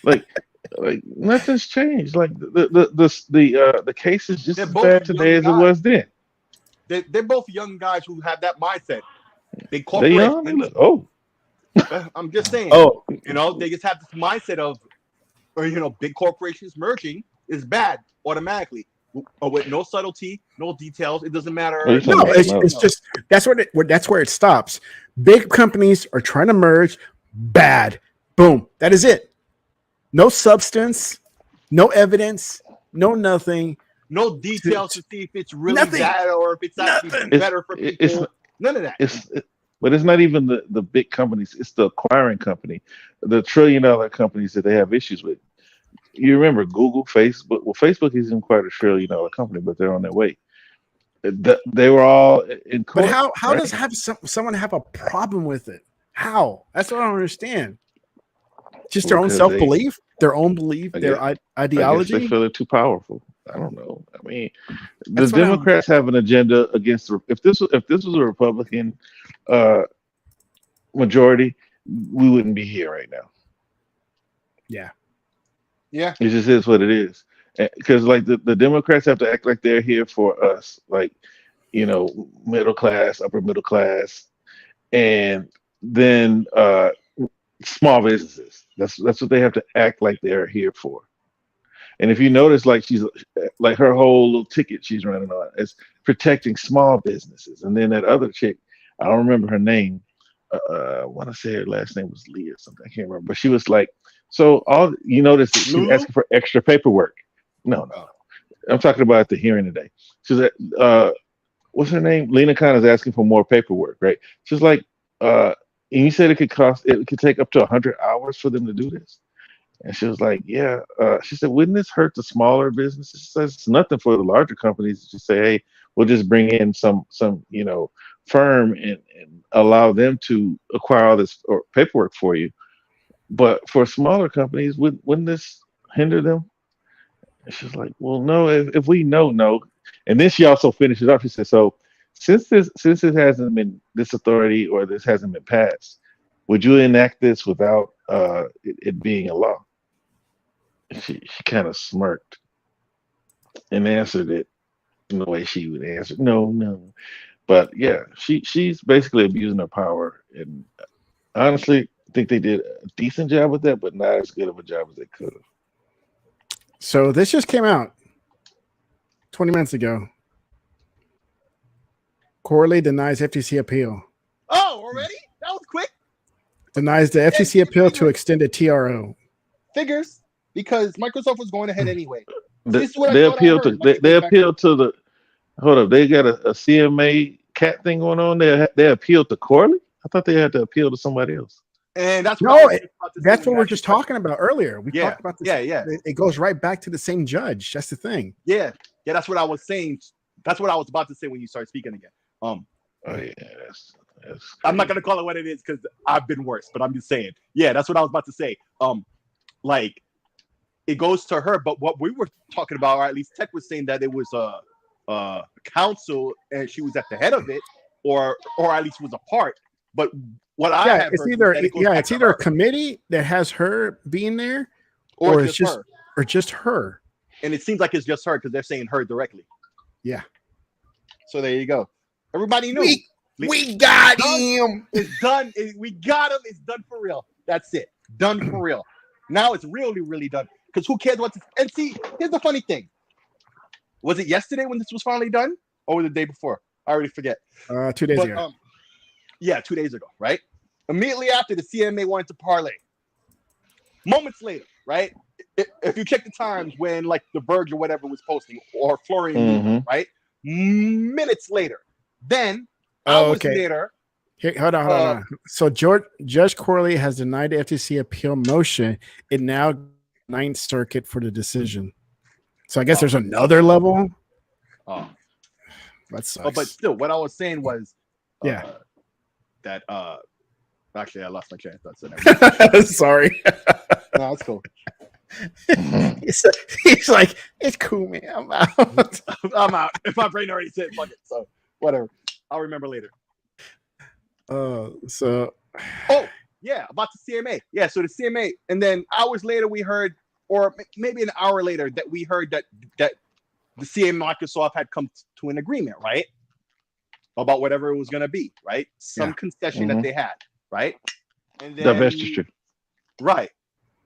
Like Like nothing's changed. Like the case is just They're as both bad today young as it guys. was then. They're both young guys who have that mindset. Big They young. They corporations. look old. I'm just saying. Oh, They just have this mindset of, big corporations merging is bad automatically, with no subtlety, no details. It doesn't matter. What are you talking no, about? it's just that's where it stops. Big companies are trying to merge. Bad. Boom. That is it. No substance, no evidence, no nothing. No details to see if it's really Nothing. bad or if it's actually better for people. None of that. But it's not even the big companies. It's the acquiring company, the $1 trillion companies that they have issues with. You remember Google, Facebook. Well, Facebook isn't quite a $1 trillion company, but they're on their way. They were all in court. But how right? does someone have a problem with it? How? That's what I don't understand. Just their own Because self-belief, their own belief, their I guess ideology. they feel they're too powerful. I don't know. I mean, the That's what I'm- Democrats have an agenda against. If this was a Republican majority, we wouldn't be here right now. Yeah. Yeah. It just is what it is. Because like the Democrats have to act like they're here for us, like middle class, upper middle class, and then small businesses. That's what they have to act like they're here for. And if you notice, like she's like her whole little ticket she's running on is protecting small businesses. And then that other chick, I don't remember her name. I want to say her last name was Lee or something. I can't remember. But she was like, so all you notice that she's Lulu? asking for extra paperwork. No. I'm talking about the hearing today. She's what's her name? Lena Khan is asking for more paperwork, right? She's like, and you said it could take up to 100 hours for them to do this. And she was like, yeah. She said, wouldn't this hurt the smaller businesses? She says it's nothing for the larger companies to say, hey, we'll just bring in some firm and allow them to acquire all this or paperwork for you. But for smaller companies, wouldn't this hinder them? And she's like, well, no, if we know, no. And then she also finishes up. She said, so since it hasn't been this authority or this hasn't been passed, would you enact this without it being a law? She kind of smirked and answered it in the way she would answer, no. But yeah, she's basically abusing her power. And honestly, I think they did a decent job with that, but not as good of a job as they could have. So this just came out 20 minutes ago. Corley denies FTC appeal. Oh, already? That was quick. Denies the FTC appeal to extend a TRO. Figures, because Microsoft was going ahead anyway. They appealed to the. Hold up, they got a CMA cat thing going on. They appealed to Corley. I thought they had to appeal to somebody else. And that's that's what we're just talking about earlier. We talked about this. Yeah. It goes right back to the same judge. That's the thing. Yeah. That's what I was saying. That's what I was about to say when you started speaking again. Oh yeah, that's I'm not gonna call it what it is because I've been worse, but I'm just saying. Yeah, that's what I was about to say. Like it goes to her, but what we were talking about, or at least Tech was saying that it was a council and she was at the head of it, or at least was a part. But what I have it's either a committee that has her being there, or it's just her. And it seems like it's just her because they're saying her directly. Yeah. So there you go. Everybody knew. We got him. It's done. We got him. It's done for real. That's it. Done for real. Now it's really, really done. Because who cares what? And see, here's the funny thing. Was it yesterday when this was finally done, or the day before? I already forget. 2 days ago. Yeah, 2 days ago, right? Immediately after, the CMA wanted to parlay. Moments later, right? If you check the times when like The Verge or whatever was posting, or Florian, right? Minutes later. Then hours later. Here, hold on. So Judge Corley has denied the FTC appeal motion. It now 9th Circuit for the decision. So I guess there's another level. That sucks. But still, what I was saying was that actually I lost my train of thought. Sorry. No, it's cool. He's like, it's cool, man. I'm out. I'm out. If my brain already said fuck it, so whatever. I'll remember later. Oh yeah, about the CMA. Yeah, so the CMA, and then hours later we heard or maybe an hour later that we heard that the CA Microsoft had come to an agreement, right? About whatever it was going to be, right? Some concession that they had, right? And then divestiture. Right.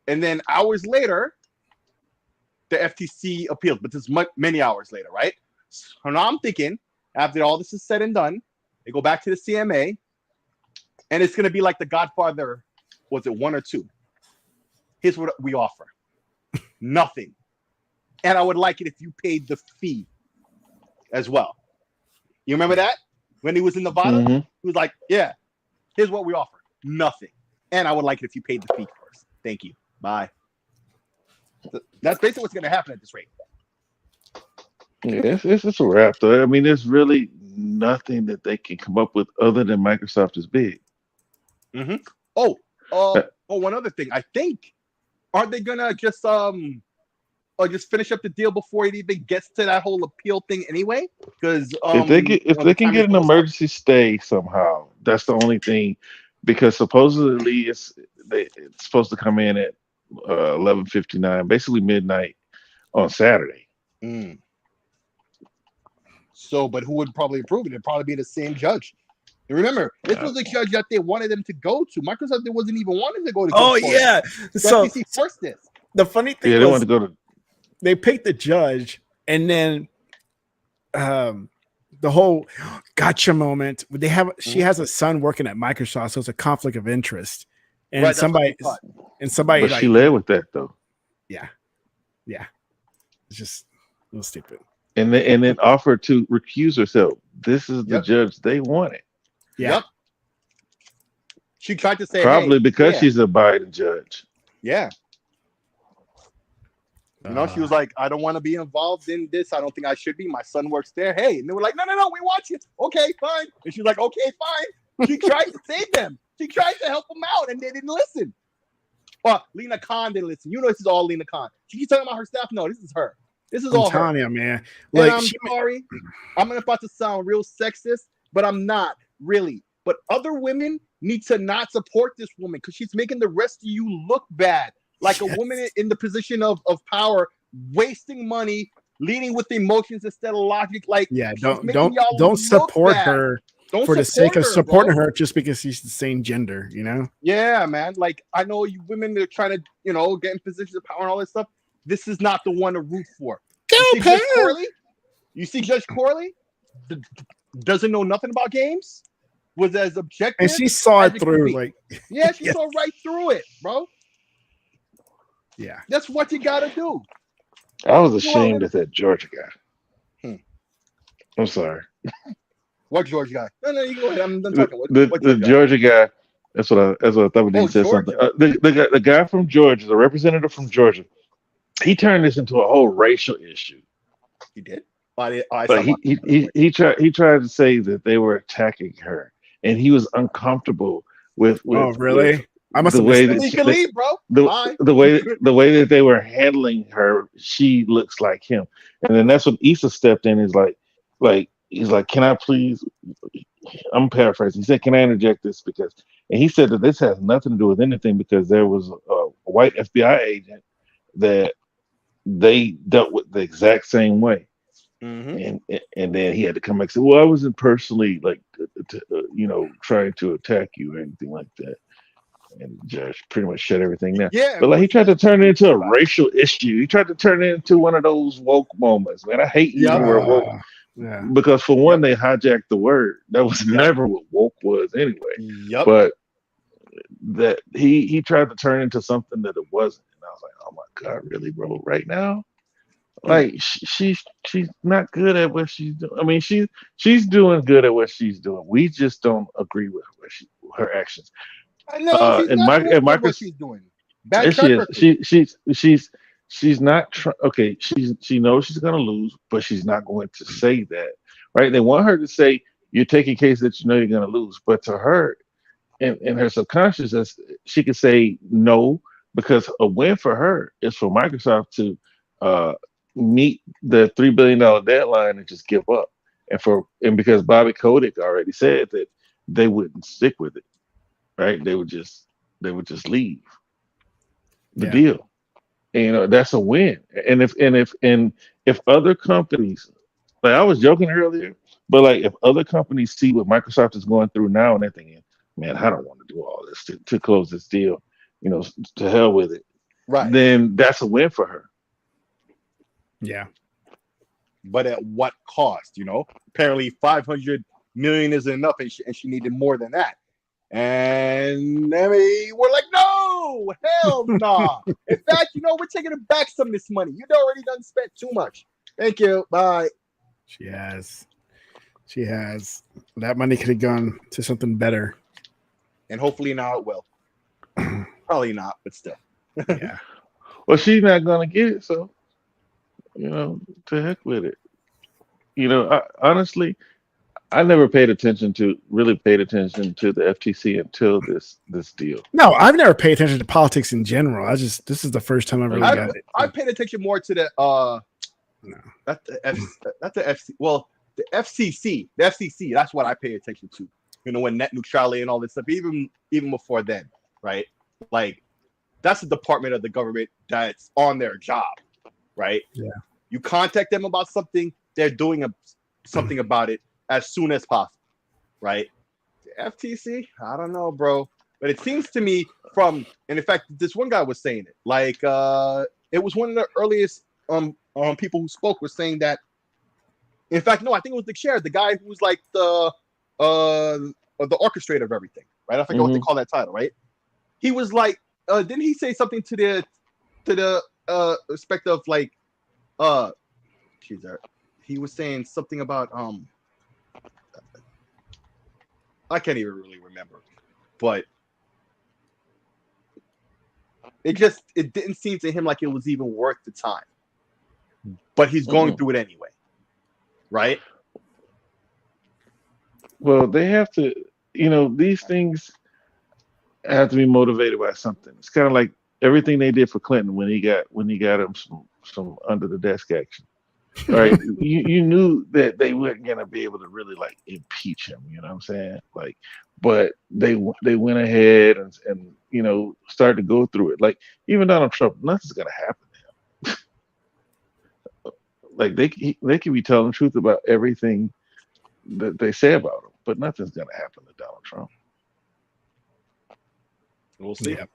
And then hours later, the FTC appealed, but this is many hours later, right? So now I'm thinking, after all this is said and done, they go back to the CMA, and it's going to be like The Godfather, was it 1 or 2? Here's what we offer. Nothing. And I would like it if you paid the fee as well. You remember that? When he was in Nevada, he was like, yeah, here's what we offer. Nothing. And I would like it if you paid the fee first. Thank you. Bye. That's basically what's going to happen at this rate. Yeah, it's a wrap, though. I mean, there's really nothing that they can come up with other than Microsoft is big. Oh, one other thing. I think, aren't they going to just finish up the deal before it even gets to that whole appeal thing anyway? Because if they can get an emergency stay somehow, that's the only thing. Because supposedly it's supposed to come in at 11:59, basically midnight on Saturday. So, but who would probably approve it? It'd probably be the same judge. And remember, this was the judge that they wanted them to go to. Microsoft wasn't even wanting to go to. Oh yeah. So FTC forced this. The funny thing they wanted to go to. They picked the judge, and then the whole gotcha moment. She has a son working at Microsoft, so it's a conflict of interest. And Right, somebody But like, she led with that though. Yeah. It's just a little stupid. And then offered to recuse herself. This is the judge they wanted. Yeah. She tried to say probably because she's a Biden judge. Yeah. She was like, I don't want to be involved in this. I don't think I should be. My son works there. Hey, and they were like, no, we want you. Okay, fine. And she's like, okay, fine. She tried to save them. She tried to help them out, and they didn't listen. Well, Lena Khan didn't listen. This is all Lena Khan. She keeps talking about her staff. No, this is her. This is all her. Tanya, man. Like, and I'm sorry. I'm about to sound real sexist, but I'm not really. But other women need to not support this woman because she's making the rest of you look bad. Like a woman in the position of power, wasting money, leading with emotions instead of logic. Like, don't support her for the sake of supporting her just because she's the same gender, Yeah, man. Like, I know you women are trying to, get in positions of power and all this stuff. This is not the one to root for. You see Judge Corley? Doesn't know nothing about games. Was as objective. And she saw it through, she saw right through it, bro. Yeah. That's what you gotta do. I was ashamed of that Georgia guy. I'm sorry. What Georgia guy? No, you go ahead. I'm done talking. The Georgia guy. That's what I thought when he said something. The guy from Georgia, the representative from Georgia, he turned this into a whole racial issue. He did. He tried to say that they were attacking her, and he was uncomfortable with. Oh, really? I must have missed that. You can leave, bro. The way that they were handling her, she looks like him. And then that's when Issa stepped in. He's like, can I please? I'm paraphrasing. He said, "Can I interject this?" And he said that this has nothing to do with anything because there was a white FBI agent that they dealt with the exact same way. And then he had to come back and say, "Well, I wasn't personally trying to attack you or anything like that." And the judge pretty much shut everything down. Yeah, but he tried to turn it into a racial issue. He tried to turn it into one of those woke moments. Man, I hate using the word woke. Yeah. Because for one, they hijacked the word. That was never what woke was anyway. But that he tried to turn into something that it wasn't. And I was like, oh my God, really, bro? Right now? Like she's not good at what she's doing. I mean, she's doing good at what she's doing. We just don't agree with her actions. I know what she's doing. Bad she's not okay. She knows she's gonna lose, but she's not going to say that, right? They want her to say you're taking cases that you know you're gonna lose, but to her, in her subconscious, she could say no because a win for her is for Microsoft to meet the $3 billion deadline and just give up, and because Bobby Kotick already said that they wouldn't stick with it. Right, they would just leave the deal. And, that's a win. And if other companies, like I was joking earlier, but like if other companies see what Microsoft is going through now and they're thinking, man, I don't want to do all this to close this deal, to hell with it, Right. then that's a win for her. Yeah. But at what cost? Apparently 500 million isn't enough, and she needed more than that. And we're like, no, hell nah. In fact, we're taking it back some of this money. You'd already done spent too much. Thank you. Bye. She has. That money could have gone to something better. And hopefully now it will. Probably not, but still. Yeah. Well, she's not gonna get it, so to heck with it. Honestly, I never really paid attention to the FTC until this deal. No, I've never paid attention to politics in general. This is the first time I've really got it. I paid attention more to the not the FC. Well, the FCC. The FCC. That's what I pay attention to. When net neutrality and all this stuff. Even before then, right? Like that's the department of the government that's on their job, right? Yeah. You contact them about something, they're doing something about it as soon as possible, right? The FTC, I don't know, bro, but it seems to me and in fact, this one guy was saying it, like it was one of the earliest people who spoke was saying that. In fact, no, I think it was the chair, the guy who was like the orchestrator of everything, right? I forget what they call that title, right? He was like, didn't he say something to the respect of like, he was saying something about I can't even really remember, but it didn't seem to him like it was even worth the time. But he's going through it anyway, right? Well, they have to, these things have to be motivated by something. It's kind of like everything they did for Clinton when he got him some under the desk action. Right? you knew that they weren't gonna be able to really like impeach him, you know what I'm saying? Like, but they went ahead and started to go through it. Like even Donald Trump, nothing's gonna happen to him. Like they could be telling the truth about everything that they say about him, but nothing's gonna happen to Donald Trump. We'll see. Yeah.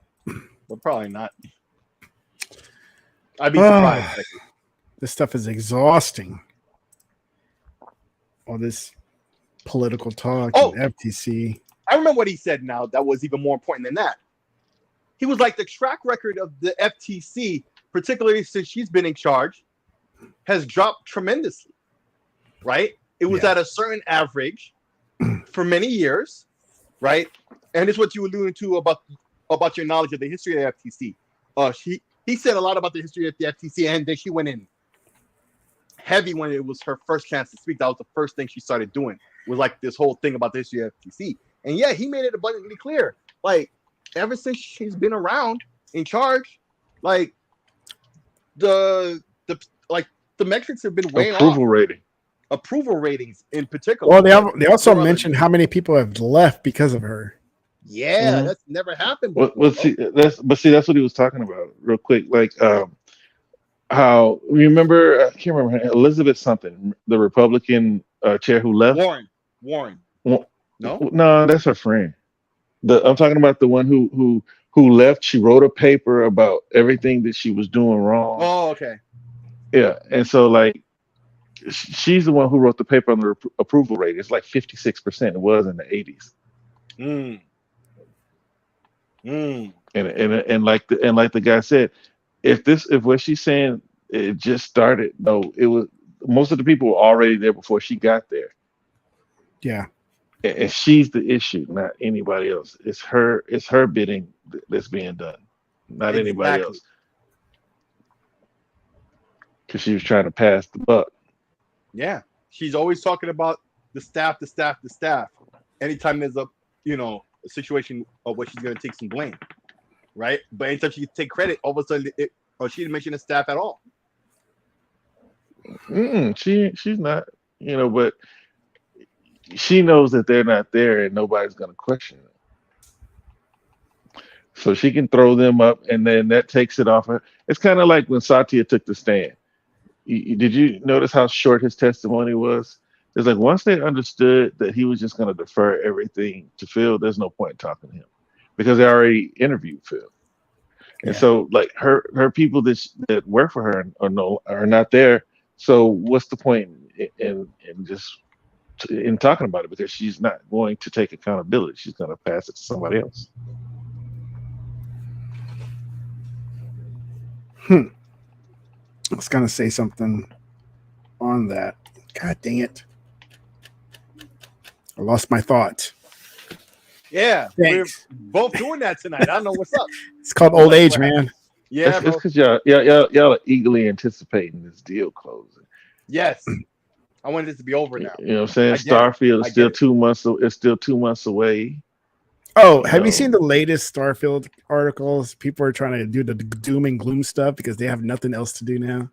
But probably not. I'd be surprised. This stuff is exhausting. All this political talk and FTC. I remember what he said now that was even more important than that. He was like, the track record of the FTC, particularly since she's been in charge, has dropped tremendously, right? It was at a certain average for many years, right? And it's what you alluded to about your knowledge of the history of the FTC. He said a lot about the history of the FTC, and then she went in heavy when it was her first chance to speak. That was the first thing she started doing, was like this whole thing about the history of FTC. And yeah, he made it abundantly clear. Like ever since she's been around in charge, like the metrics have been way off. Approval ratings in particular. Well, they also mentioned how many people have left because of her. Yeah, that's never happened before. Well, see, that's what he was talking about real quick. Like how remember I can't remember Elizabeth something, the Republican chair who left. Warren. No, that's her friend. I'm talking about the one who left. She wrote a paper about everything that she was doing wrong. Oh, okay. Yeah, and so like she's the one who wrote the paper on the approval rate. It's like 56%. It was in the 80s. And like the guy said, if what she's saying it just started, no, it was most of the people were already there before she got there. Yeah. And she's the issue, not anybody else. It's her bidding that's being done, not anybody else. Because she was trying to pass the buck. Yeah. She's always talking about the staff. Anytime there's a situation of what she's going to take some blame, right? But anytime she take credit, all of a sudden she didn't mention the staff at all. She's not, but she knows that they're not there and nobody's going to question it. So she can throw them up, and then that takes it off her. It's kind of like when Satya took the stand. Did you notice how short his testimony was? It's like once they understood that he was just going to defer everything to Phil, there's no point in talking to him because they already interviewed Phil. And so, like her people that work for her are not there. So what's the point in talking about it? Because she's not going to take accountability. She's going to pass it to somebody else. I was gonna say something on that. God dang it. I lost my thought. Yeah, Thanks. we're both doing that tonight. I don't know what's up. It's called old age, man. Yeah, it's because y'all are eagerly anticipating this deal closing. Yes. I want this to be over now. You know what I'm saying? Starfield is still 2 months. It's still 2 months away. Oh, have you seen the latest Starfield articles? People are trying to do the doom and gloom stuff because they have nothing else to do now.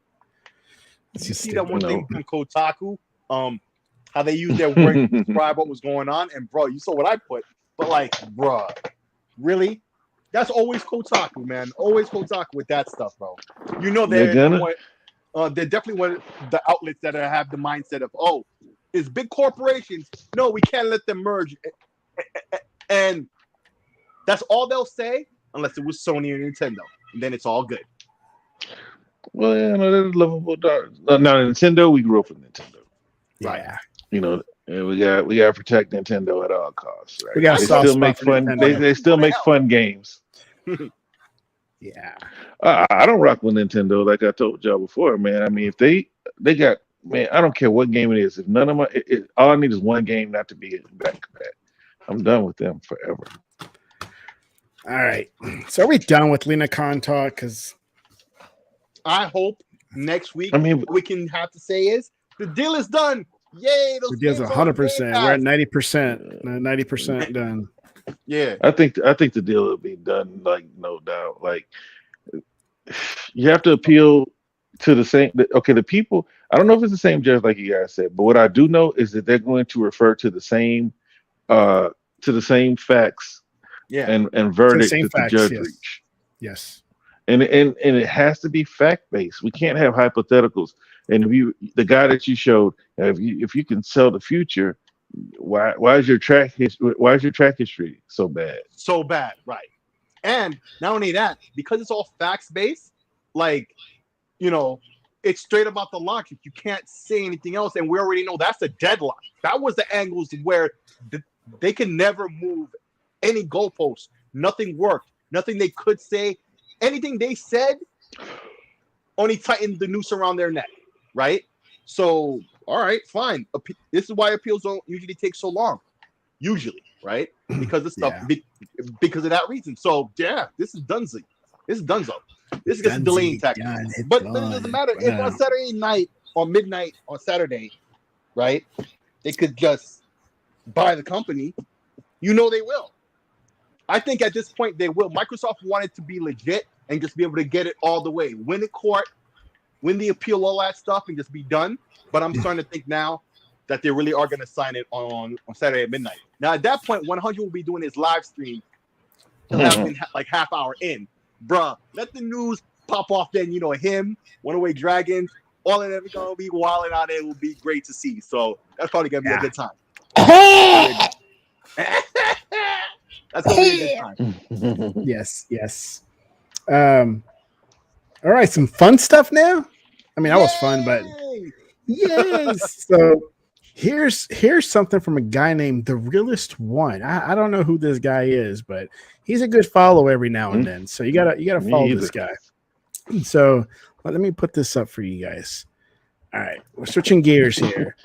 You see that one thing from Kotaku? How they use their word to describe what was going on, and bro, you saw what I put, but like, bro, really? That's always Kotaku, man. Always Kotaku with that stuff, bro. You know they're definitely one of the outlets that have the mindset of, oh, it's big corporations. No, we can't let them merge. And that's all they'll say, unless it was Sony or Nintendo, and then it's all good. Well, yeah, no, that's lovable. Now, Nintendo, we grew up with Nintendo, right? Yeah. You know, and we got to protect Nintendo at all costs. Right? We got to still make fun. They still make fun games. Yeah. I don't rock with Nintendo, like I told y'all before, man. I mean, if they got, man, I don't care what game it is. If none of my, all I need is one game not to be back to back. I'm done with them forever. All right. So are we done with LenaCon talk? Because I hope next week what we can have to say is the deal is done. Yay! The deal's 100%. We're at 90%. 90% done. Yeah. I think the deal will be done, like, no doubt. Like, you have to appeal to the same. Okay, the people. I don't know if it's the same judge like you guys said, but what I do know is that they're going to refer to the same facts and verdict that the judge reached. Yes. And it has to be fact based. We can't have hypotheticals. And the guy that you showed, if you can sell the future, why is your track history so bad? So bad, right? And not only that, because it's all facts based, like, you know, it's straight about the logic. You can't say anything else, and we already know that's a deadlock. That was the angles where they can never move any goalposts. Nothing worked. Nothing they could say. Anything they said only tightened the noose around their neck, right? So, all right, fine. This is why appeals don't usually take so long. Usually, right? Because of stuff, because of that reason. So, yeah, this is Dunzo. This is Dunzo. This is just delaying tactics. But it doesn't matter. If on Saturday night or midnight on Saturday, right, they could just buy the company, you know they will. I think at this point they will. Microsoft wanted to be legit and just be able to get it all the way. Win the court, win the appeal, all that stuff, and just be done. But I'm starting to think now that they really are going to sign it on Saturday at midnight. Now, at that point, 100 will be doing his live stream. He'll have been like half hour in. Bruh, let the news pop off then. You know, him, Runaway Dragons, all of them are going to be wilding out there. It will be great to see. So that's probably going to be a good time. That's going to be a good time. Yes. All right, some fun stuff now. I mean, that was fun, but yes. So here's something from a guy named The Realist One. I don't know who this guy is, but he's a good follow every now and then. So you gotta follow this guy. So let me put this up for you guys. All right, we're switching gears here.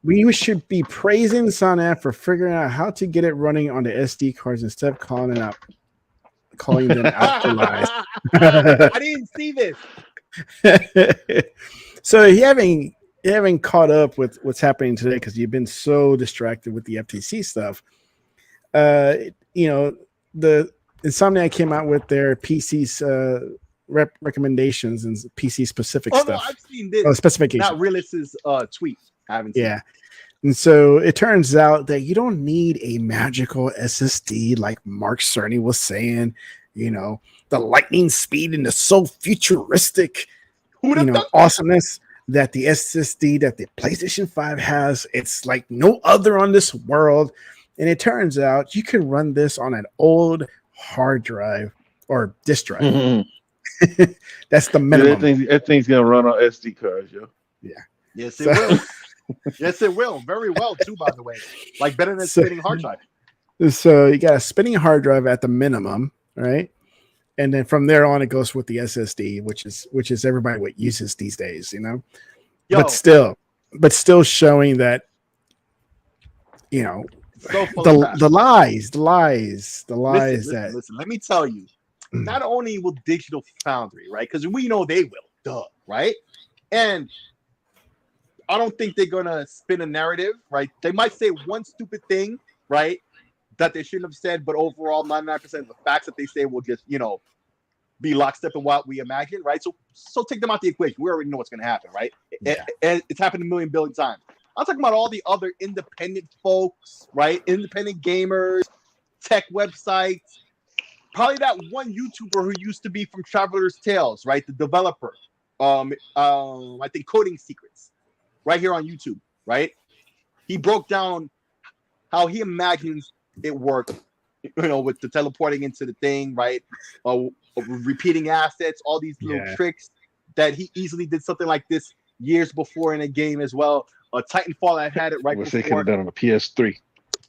We should be praising Sony for figuring out how to get it running on the SD cards instead of calling them out for lies. I didn't see this. So you haven't caught up with what's happening today because you've been so distracted with the FTC stuff. You know, the Insomniac came out with their PC's recommendations and PC specific stuff. No, I've seen this. Specifications. Not Realist's tweet. I haven't seen it. And so it turns out that you don't need a magical SSD like Mark Cerny was saying. The lightning speed and the so futuristic, awesomeness that the SSD that the PlayStation 5 has. It's like no other on this world. And it turns out you can run this on an old hard drive or disk drive. Mm-hmm. That's the minimum. That thing's gonna run on SD cards, yo. Yeah. Yes, it will. Yes, it will. Very well, too, by the way. Like better than spinning hard drive. So you got a spinning hard drive at the minimum, right? And then from there on, it goes with the SSD, which is everybody what uses these days, Yo. But still showing that, the lies that. Listen, let me tell you. Not only will Digital Foundry, right? Because we know they will, right? And I don't think they're gonna spin a narrative, right? They might say one stupid thing, right, that they shouldn't have said, but overall, 99% of the facts that they say will just, be lockstep in what we imagine, right? So take them out the equation. We already know what's gonna happen, right? Yeah. And it's happened a million billion times. I'm talking about all the other independent folks, right? Independent gamers, tech websites. Probably that one YouTuber who used to be from Traveler's Tales, right? The developer. I think Coding Secrets, right here on YouTube, right? He broke down how he imagines it worked, with the teleporting into the thing, right? Repeating assets, all these little tricks that he easily did something like this years before in a game as well. Titanfall had it right before. They could have done on a PS3.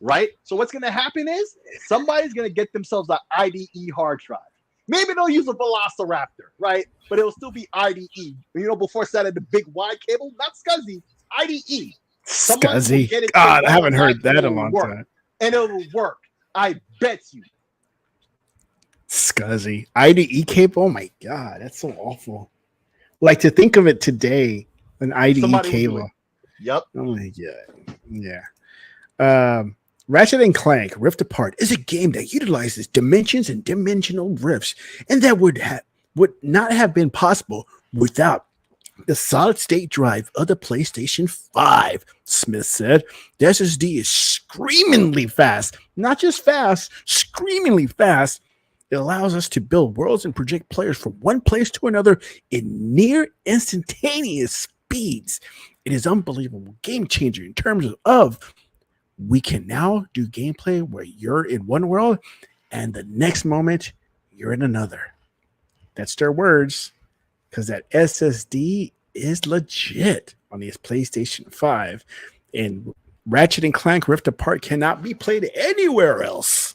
Right? So what's going to happen is somebody's going to get themselves an IDE hard drive. Maybe they'll use a Velociraptor, right? But it'll still be IDE. Before it had the big wide cable, not SCSI, IDE. SCSI. God, I haven't heard that in a long time. And it'll work. I bet you. SCSI. IDE cable? Oh my God, that's so awful. Like to think of it today, an IDE cable. Yep. Oh my God. Yeah. Ratchet and Clank Rift Apart is a game that utilizes dimensions and dimensional rifts, and that would not have been possible without the solid state drive of the PlayStation 5, Smith said. The SSD is screamingly fast, not just fast, screamingly fast. It allows us to build worlds and project players from one place to another in near instantaneous speeds. It is unbelievable game changer in terms of we can now do gameplay where you're in one world and the next moment you're in another. That's their words, because that SSD is legit on this PlayStation 5. And Ratchet and Clank Rift Apart cannot be played anywhere else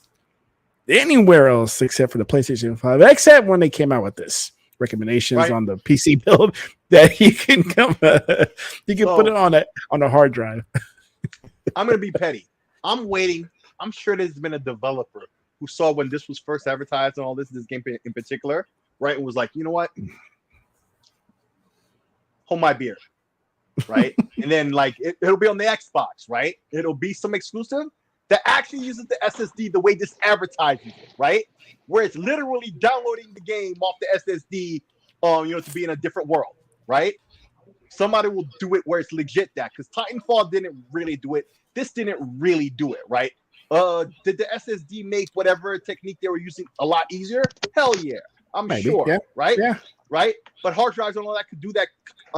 except for the PlayStation 5, except when they came out with this recommendations on the PC build that you can put it on a hard drive. I'm going to be petty. I'm waiting. I'm sure there's been a developer who saw when this was first advertised and all this game in particular, right? And was like, you know what? Hold my beer, right? And then it'll be on the Xbox, right? It'll be some exclusive that actually uses the SSD the way this advertises it, right? Where it's literally downloading the game off the SSD, to be in a different world, right? Somebody will do it where it's legit that, because Titanfall didn't really do it. This didn't really do it, right? Did the SSD make whatever technique they were using a lot easier? Hell yeah. I'm sure, right? Yeah. Right? But hard drives and all that could do that.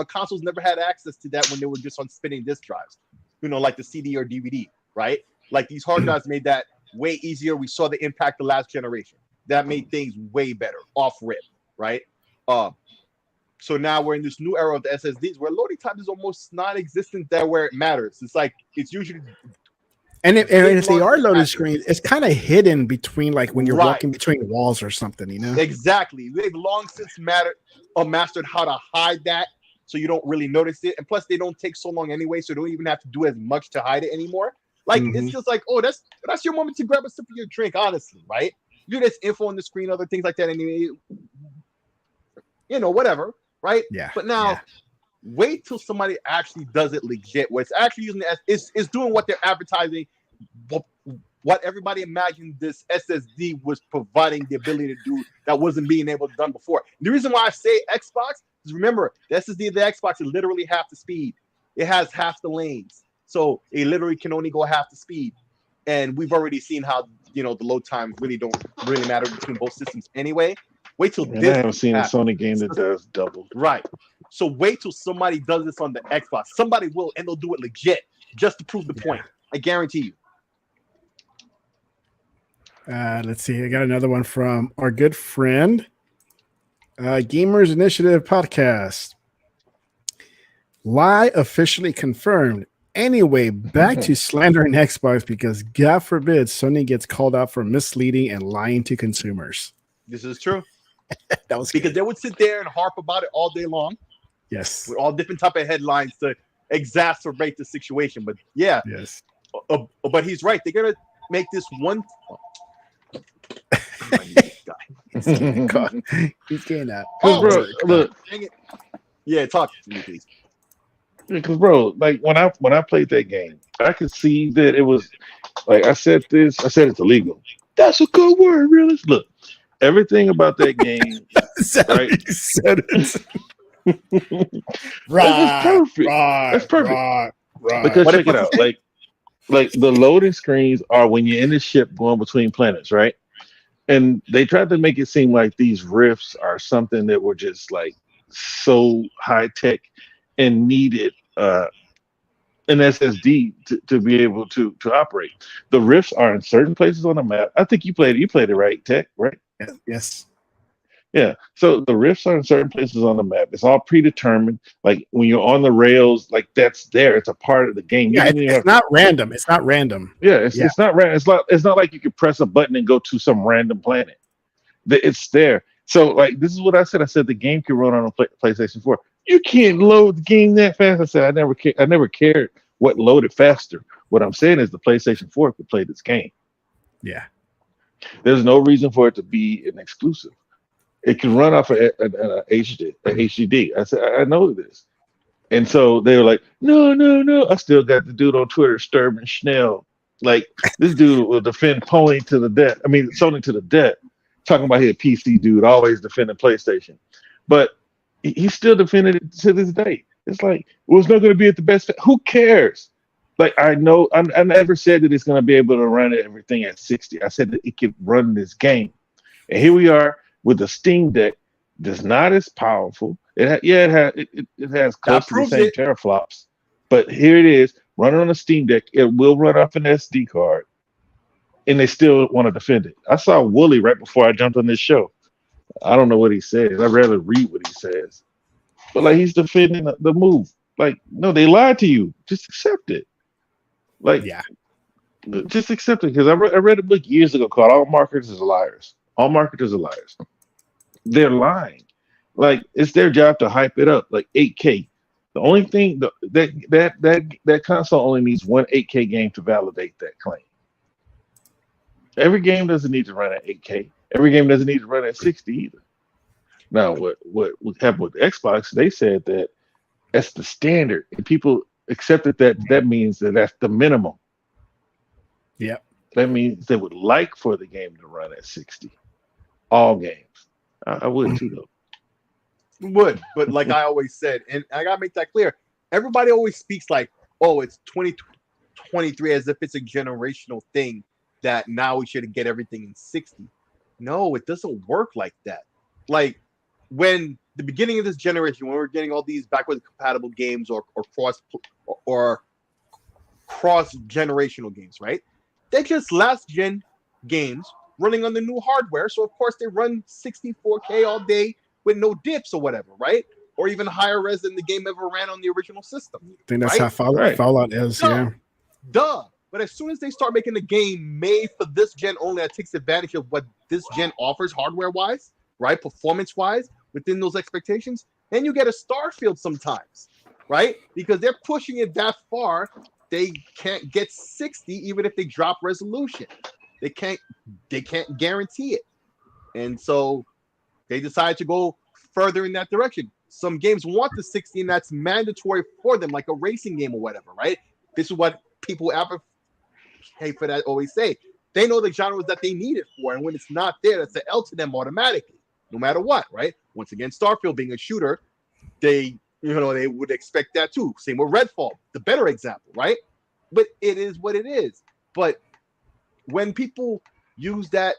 Consoles never had access to that when they were just on spinning disk drives, like the CD or DVD, right? Like these hard drives made that way easier. We saw the impact the last generation. That made things way better off rip, right? So now we're in this new era of the SSDs where loading time is almost non-existent there where it matters. It's like it's usually and if they are loaded screens, it's kind of hidden between when you're walking between walls or something, Exactly. They've long since mastered how to hide that so you don't really notice it. And plus they don't take so long anyway, so you don't even have to do as much to hide it anymore. It's just that's your moment to grab a sip of your drink, honestly, right? There's info on the screen, other things like that, and whatever, right? Yeah. But now, wait till somebody actually does it legit, where it's actually using it's doing what they're advertising, what everybody imagined this SSD was providing the ability to do that wasn't being able to done before. The reason why I say Xbox is remember the SSD of the Xbox is literally half the speed. It has half the lanes. So it literally can only go half the speed. And we've already seen how, the load times really don't really matter between both systems anyway. Wait till And this. I haven't seen a Sony game that does double. Right. So wait till somebody does this on the Xbox. Somebody will, and they'll do it legit just to prove the point. I guarantee you. Let's see. I got another one from our good friend, Gamers Initiative Podcast. Lie officially confirmed. Anyway, back to slandering Xbox because God forbid Sony gets called out for misleading and lying to consumers. This is true. That was because good. they would sit there and harp about it all day long. Yes. With all different type of headlines to exacerbate the situation. But yeah. Yes. But he's right. They're gonna make this one. He's getting out. Bro, look. Dang it. Yeah, talk to me, please. Because, bro, like when I played that game, I could see that it was like I said it's illegal. That's a good word, really. Look, everything about that game, right? That's perfect. That's perfect. Right. Because check it out, like the loading screens are when you're in the ship going between planets, right? And they tried to make it seem like these rifts are something that were just like so high tech and needed an SSD to be able to operate. The rifts are in certain places on the map. I think you played it right, Tech, right? Yes. Yeah. So the rifts are in certain places on the map. It's all predetermined. Like when you're on the rails, like that's there. It's a part of the game. Yeah, it's not random. It's not random. Yeah, it's not random. It's not like you could press a button and go to some random planet. It's there. So like this is what I said. I said the game can run on a PlayStation 4. You can't load the game that fast. I said I never cared what loaded faster. What I'm saying is the PlayStation 4 could play this game. Yeah. There's no reason for it to be an exclusive. It can run off an HDD. I said I know this, and so they were like, no. I still got the dude on Twitter, Sturban Schnell. Like this dude will defend Sony to the death, talking about his PC dude always defending PlayStation, but he's still defending it to this day. It's like it's not going to be at the best. Who cares? Like I know I never said that it's going to be able to run everything at 60. I said that it could run this game, and here we are with the Steam Deck. That's not as powerful. It has close to the same teraflops, but here it is running on a Steam Deck. It will run off an SD card, and they still want to defend it. I saw Wooly right before I jumped on this show. I don't know what he says. I'd rather read what he says. But like he's defending the move. Like, no, they lied to you. Just accept it. Like, yeah, just accept it. Because I read a book years ago called "All Marketers Are Liars." All marketers are liars. They're lying. Like it's their job to hype it up, like 8K. The only thing that console only needs one 8K game to validate that claim. Every game doesn't need to run at 8K. Every game doesn't need to run at 60 either. Now, what happened with Xbox? They said that that's the standard, and people accepted that means that's the minimum. Yeah, that means they would like for the game to run at 60. All games. I would too, though. Would, but like I always said, and I gotta make that clear. Everybody always speaks like, "Oh, it's 2023," as if it's a generational thing that now we should get everything in 60. No, it doesn't work like that. Like when the beginning of this generation, when we're getting all these backward compatible games or cross generational games, right? They're just last gen games running on the new hardware, so of course they run 64K all day with no dips or whatever, right? Or even higher res than the game ever ran on the original system. I think that's right? how Fallout is. Yeah. Duh. But as soon as they start making a game made for this gen only that takes advantage of what this gen offers hardware-wise, right, performance-wise, within those expectations, then you get a Starfield sometimes, right? Because they're pushing it that far, they can't get 60 even if they drop resolution. They can't guarantee it. And so they decide to go further in that direction. Some games want the 60 and that's mandatory for them, like a racing game or whatever, right? This is what people for that always say. They know the genres that they need it for, and when it's not there, that's an L to them automatically, no matter what, right? Once again, Starfield being a shooter, they would expect that too. Same with Redfall, the better example, right? but it is what it is. But when people use that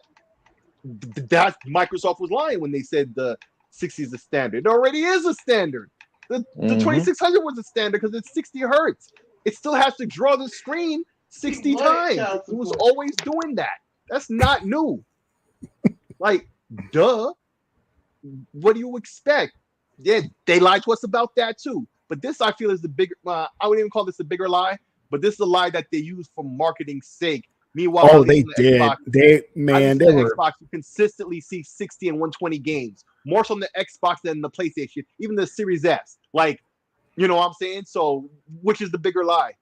Microsoft was lying when they said the 60 is a standard. It already is a standard. The 2600 was a standard because it's 60 hertz. It still has to draw the screen 60 times. It was always doing that. That's not new. Like, duh. What do you expect? Yeah, they lied to us about that too. But this, I feel, is the bigger. I wouldn't even call this a bigger lie, but this is a lie that they use for marketing's sake. Meanwhile, they did. Xbox, they were. Xbox, you consistently see 60 and 120 games, more so on the Xbox than the PlayStation, even the Series S. Like, you know what I'm saying? So, which is the bigger lie?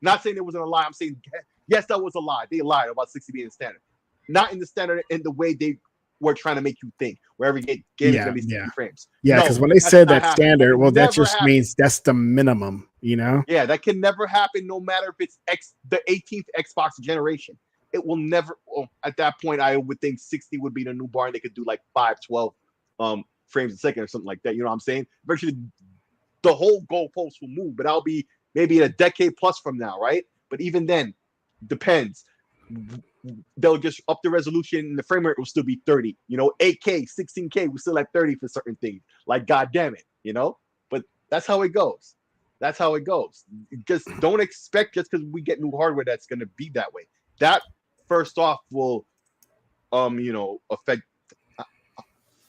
Not saying it wasn't a lie. I'm saying, yes, that was a lie. They lied about 60 being the standard. Not in the standard in the way they were trying to make you think, where every game is going to be 60 frames. Yeah, because when they said that standard, well, that just means that's the minimum, you know? Yeah, that can never happen no matter if it's the 18th Xbox generation. It will never, well, at that point, I would think 60 would be the new bar and they could do like 512 frames a second or something like that. You know what I'm saying? Virtually the whole goalpost will move, but that'll be maybe a decade plus from now, right? But even then, depends. They'll just up the resolution and the frame rate will still be 30. You know, 8K, 16K, we're still at 30 for certain things. Like, God damn it, you know? But that's how it goes. That's how it goes. Just don't expect just because we get new hardware that's going to be that way. That, first off, will, you know, affect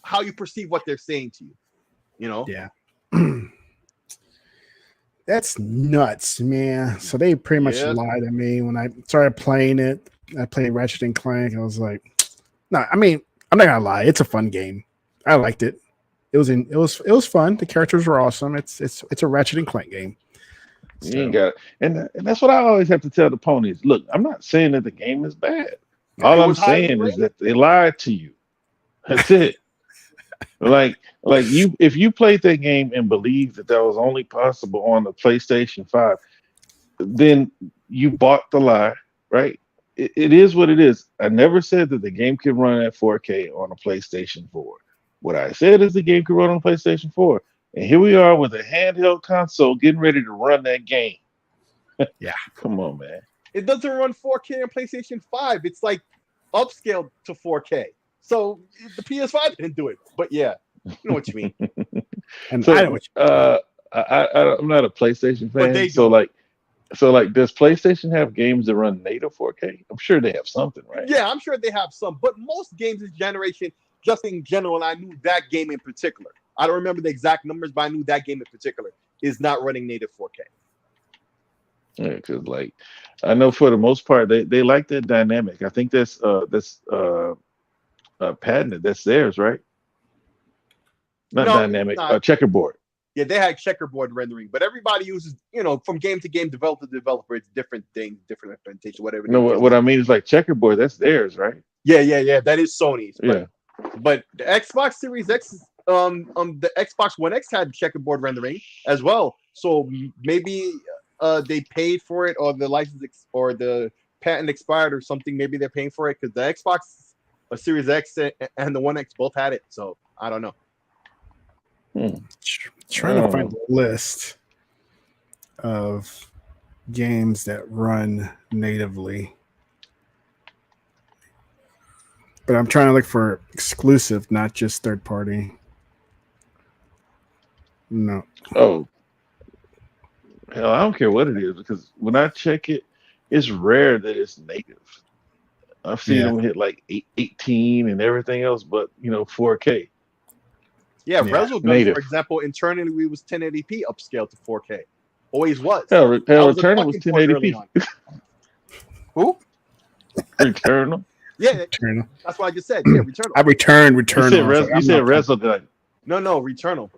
how you perceive what they're saying to you, you know? Yeah. That's nuts, man. So they pretty much lied to me when I started playing it. I played Ratchet and Clank. I was like, no, I mean, I'm not gonna lie. It's a fun game. I liked it. It was fun. The characters were awesome. It's a Ratchet and Clank game. So. You ain't got it. And that's what I always have to tell the ponies. Look, I'm not saying that the game is bad. All I'm saying is that they lied to you. That's it. like you, if you played that game and believed that was only possible on the PlayStation 5, then you bought the lie, right? It is what it is. I never said that the game could run at 4K on a PlayStation 4. What I said is the game could run on PlayStation 4. And here we are with a handheld console getting ready to run that game. Yeah. Come on, man. It doesn't run 4K on PlayStation 5. It's like upscaled to 4K. So the PS5 didn't do it. But yeah, you know what you mean. And so, I know what you mean. I'm not a PlayStation fan. So does PlayStation have games that run native 4K? I'm sure they have something, right? Yeah, I'm sure they have some. But most games this generation, just in general, and I knew that game in particular. I don't remember the exact numbers, but I knew that game in particular is not running native 4K. Yeah, because like I know for the most part they like that dynamic. I think that's patented. That's theirs, right? Not dynamic. Checkerboard. Yeah, they had checkerboard rendering, but everybody uses, you know, from game to game, developer to developer, it's different things, different implementation, whatever. No, what I mean is like checkerboard. That's theirs, right? Yeah. That is Sony's. Yeah. But the Xbox Series X, the Xbox One X had checkerboard rendering as well. So maybe they paid for it, or the license or the patent expired or something. Maybe they're paying for it because the Xbox Series X and the One X both had it. So I don't know. Trying to find a list of games that run natively, but I'm trying to look for exclusive, not just third party. No. Oh, hell, I don't care what it is, because when I check it, it's rare that it's native. I've seen them hit like 18 and everything else, but 4K. Yeah, Resogun, for example, internally we was 1080p upscaled to 4K. Always was. Hell, Returnal was 1080p. Who? Returnal? Yeah, Returnal. That's what I just said. Yeah, Returnal. I returned. You said Resogun. No, Returnal.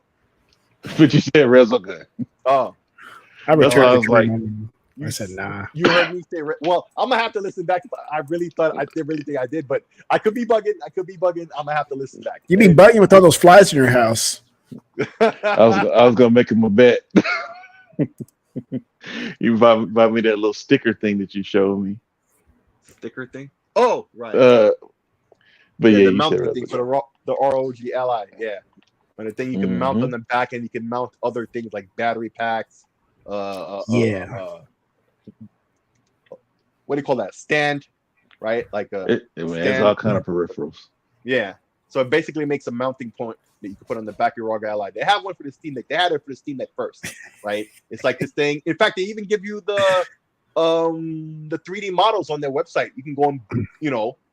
But you said Resogun. Oh. I returned. I was like, I said, nah. You heard me say, well, I'm going to have to listen back. I really think I did, but I could be bugging. I'm going to have to listen back. You be bugging with all those flies in your house. I was going to make him a bet. You bought me that little sticker thing that you showed me. Sticker thing? Oh, right. But yeah, the mounting thing for the ROG Ally, yeah. And the thing you can mount on the back, and you can mount other things like battery packs. what do you call that? Stand, right? Like it has all kind of peripherals. Yeah. So it basically makes a mounting point that you can put on the back of your ROG Ally. They have one for the Steam Deck. They had it for the Steam Deck first, right? It's like this thing. In fact, they even give you the 3D models on their website. You can go and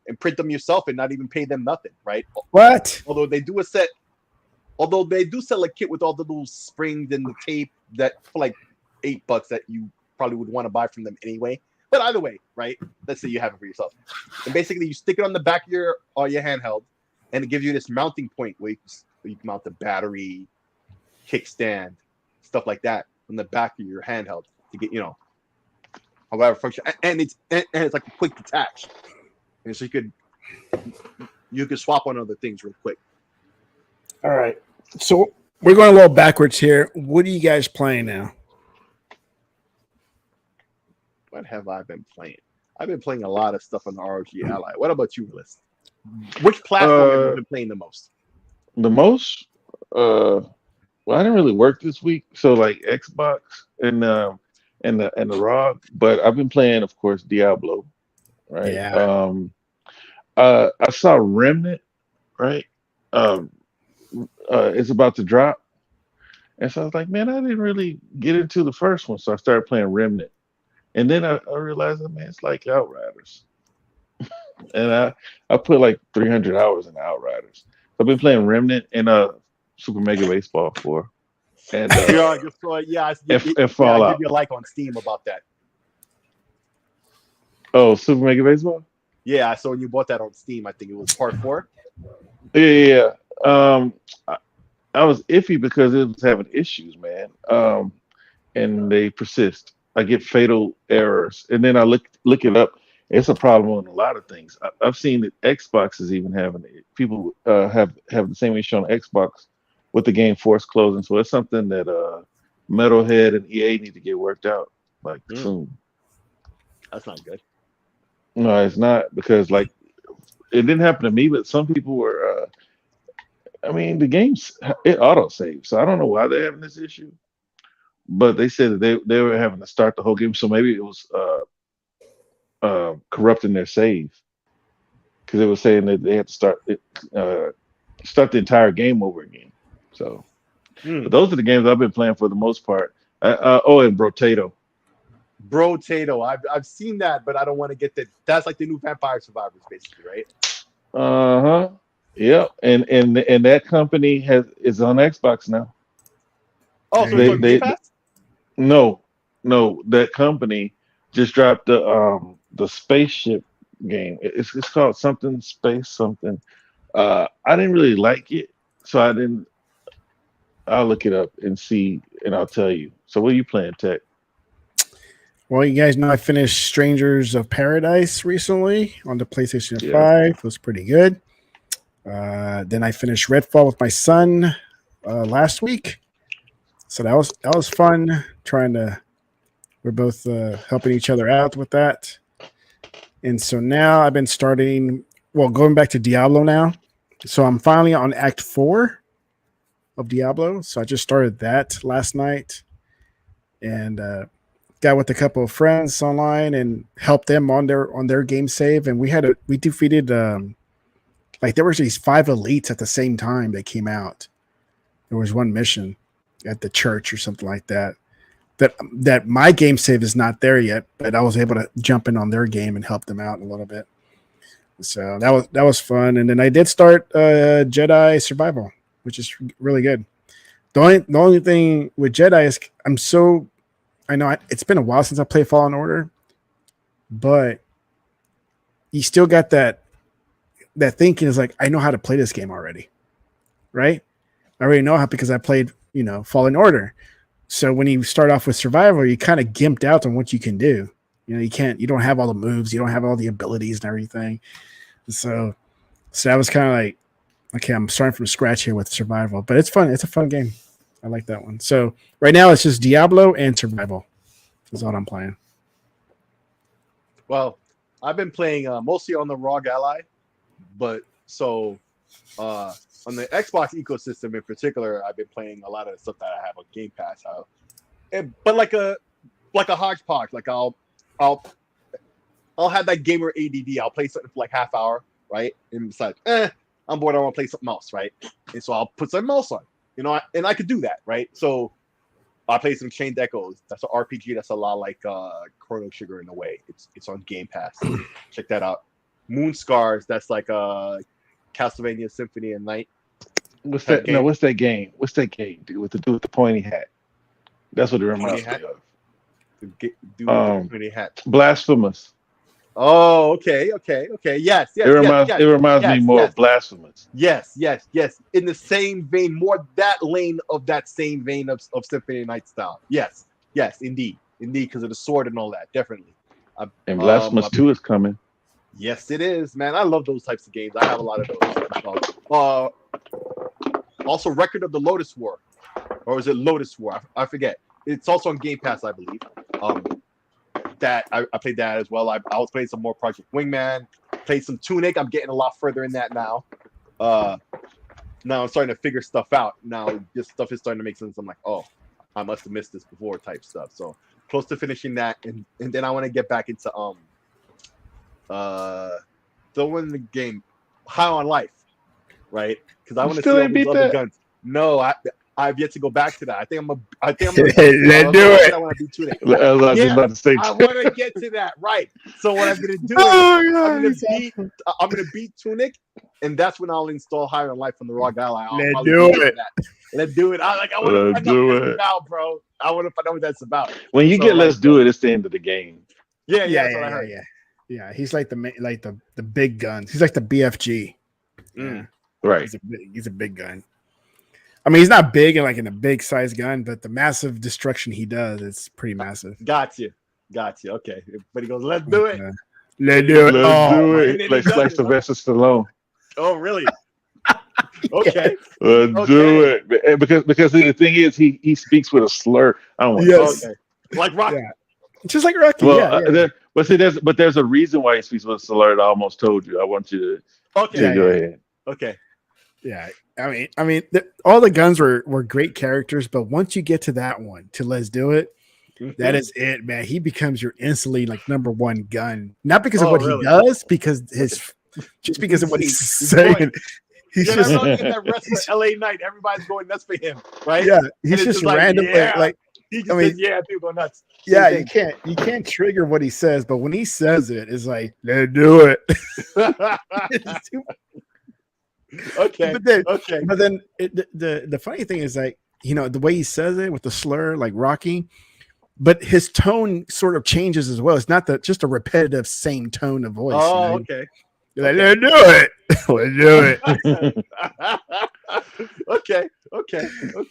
and print them yourself and not even pay them nothing, right? What? Although they do sell a kit with all the little springs and the tape that for like $8 that you probably would want to buy from them anyway. But either way, right? Let's say you have it for yourself, and basically you stick it on the back of your handheld, and it gives you this mounting point where you can mount the battery, kickstand, stuff like that on the back of your handheld to get however function, and it's like a quick detach, and so you could swap on other things real quick. All right, so we're going a little backwards here. What are you guys playing now? What have I been playing? I've been playing a lot of stuff on the ROG Ally. What about you, Willis? Which platform have you been playing the most? The most? Well, I didn't really work this week, so like Xbox and the ROG. But I've been playing, of course, Diablo. Right. Yeah. I saw Remnant. Right. It's about to drop, and so I was like, man, I didn't really get into the first one, so I started playing Remnant, and then I realized, man, it's like Outriders. And I put like 300 hours in Outriders. So I've been playing Remnant and Super Mega Baseball 4. And I give Fallout. you a like on Steam about that. Oh, Super Mega Baseball? Yeah, I saw when you bought that on Steam. I think it was part 4. Yeah. I was iffy because it was having issues, man. And they persist. I get fatal errors, and then I look it up. It's a problem on a lot of things. I've seen that Xbox is even having it. People have the same issue on Xbox with the game force closing. So it's something that Metalhead and EA need to get worked out like soon. That's not good. No, it's not, because like it didn't happen to me, but some people were. The game's it auto saves, so I don't know why they're having this issue. But they said that they were having to start the whole game, so maybe it was corrupting their save, because it was saying that they had to start the entire game over again. So, but those are the games I've been playing for the most part. And Brotato. I've seen that, but I don't want to get that. That's like the new Vampire Survivors, basically, Uh-huh. right? Yeah, and that company is on Xbox now. Oh, so it's on Game Pass? No, that company just dropped the spaceship game. It's called something space something. I didn't really like it, so I didn't. I'll look it up and see, and I'll tell you. So what are you playing, Tech? Well, you guys know I finished Strangers of Paradise recently on the PlayStation 5. It was pretty good. Then I finished Redfall with my son last week. So that was fun. We're both helping each other out with that. And so now I've been going back to Diablo now. So I'm finally on Act 4 of Diablo. So I just started that last night, and got with a couple of friends online and helped them on their game save. And we defeated like there was these 5 elites at the same time they came out. There was one mission at the church or something like that. That my game save is not there yet, but I was able to jump in on their game and help them out a little bit. So that was fun. And then I did start Jedi Survival, which is really good. The only thing with Jedi is I know it's been a while since I played Fallen Order, but you still got that thinking is like, I know how to play this game already, right? I already know how, because I played, Fallen Order. So when you start off with Survival, you kind of gimped out on what you can do. You don't have all the moves, you don't have all the abilities and everything. So that was kind of like, okay, I'm starting from scratch here with Survival, but it's fun. It's a fun game. I like that one. So right now it's just Diablo and Survival. That's all I'm playing. Well, I've been playing mostly on the ROG Ally, but on the Xbox ecosystem in particular, I've been playing a lot of the stuff that I have on Game Pass. But like a hodgepodge. Like I'll I'll have that gamer ADD. I'll play something for like half hour, right? And it's like, I'm bored. I want to play something else, right? And so I'll put something else on, and I could do that, right? So I play some Chained Echoes. That's an RPG. That's a lot like Chrono Trigger in a way. It's on Game Pass. Check that out. Moon Scars. That's like Castlevania Symphony of Night. What's that? No, what's that game? What's that game, dude? With the dude with the pointy hat. That's what it reminds me of. The dude with the pointy hat. Blasphemous. Oh, okay. Yes. It reminds me more of Blasphemous. Yes. In the same vein, more that lane of that same vein of Symphony of Night style. Yes, indeed, because of the sword and all that. Definitely. And Blasphemous 2 is coming. Yes, it is, man. I love those types of games. I have a lot of those. Also, Record of the Lotus War, or is it Lotus War? I forget. It's also on Game Pass, I believe. That I played that as well. I was playing some more Project Wingman. Played some Tunic. I'm getting a lot further in that now. Now I'm starting to figure stuff out. Now this stuff is starting to make sense. I'm like, oh, I must have missed this before type stuff. So close to finishing that, and then I want to get back into the one in the game, High on Life, right? Because I want to see all these other guns. No, I've yet to go back to that. I think I'm gonna let's do it. I want to be Tunic. I was about to say. I want to get to that, right? So what I'm gonna do is I'm gonna beat Tunic, and that's when I'll install Higher on Life on the Raw Guy. Let's do it. Let's do it. I want to find out what that's about, bro. I want to find out what that's about. When you get Let's Do It, it's the end of the game. Yeah, that's what I heard. Yeah. He's like the big guns. He's like the BFG. Mm. Right. He's a big gun. I mean, he's not big and like in a big size gun, but the massive destruction he does, it's pretty massive. Got you. Okay. But he goes, let's do it. Let's do it. Let's do it. Like Sylvester Stallone. Oh, really? Okay. Let's do it. Because the thing is, he speaks with a slur. I don't want to. Okay. Like Rocky. Yeah. Just like Rocky. Well, but there's a reason why he speaks with a slur. I almost told you. I want you to go ahead. Okay. Yeah, I mean, all the guns were great characters, but once you get to that one, to Let's Do It, that is it, man. He becomes your instantly like number one gun, not because of what he does, because because of what he's saying. He's just in that wrestler LA Night. Everybody's going nuts for him, right? Yeah, he's just randomly like. He just says, people go nuts. Yeah, you can't trigger what he says, but when he says it, it's like, let's do it. Okay. But then the funny thing is, like, the way he says it with the slur, like Rocky, but his tone sort of changes as well. It's not just a repetitive same tone of voice. Oh, okay. You're like, let's do it. Let's do it. Okay.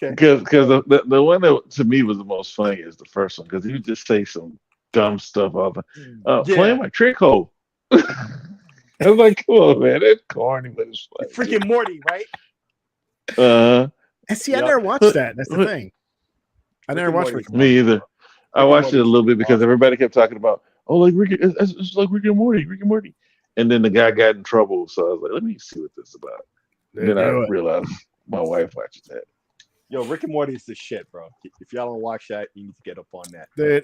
Because the one that to me was the most funny is the first one, because he would just say some dumb stuff of playing my trick hole. I was like, come on, man, that's corny, but it's funny. Freaking Morty, right? And see, I never watched that. That's the thing. I never watched Rick and Morty. Me either. I watched it a little bit because everybody kept talking about, like Rick, it's like Rick and Morty. And then the guy got in trouble, so I was like, let me see what this is about. Then I realized my wife watches that. Yo, Rick and Morty is the shit, bro. If y'all don't watch that, you need to get up on that. Dude,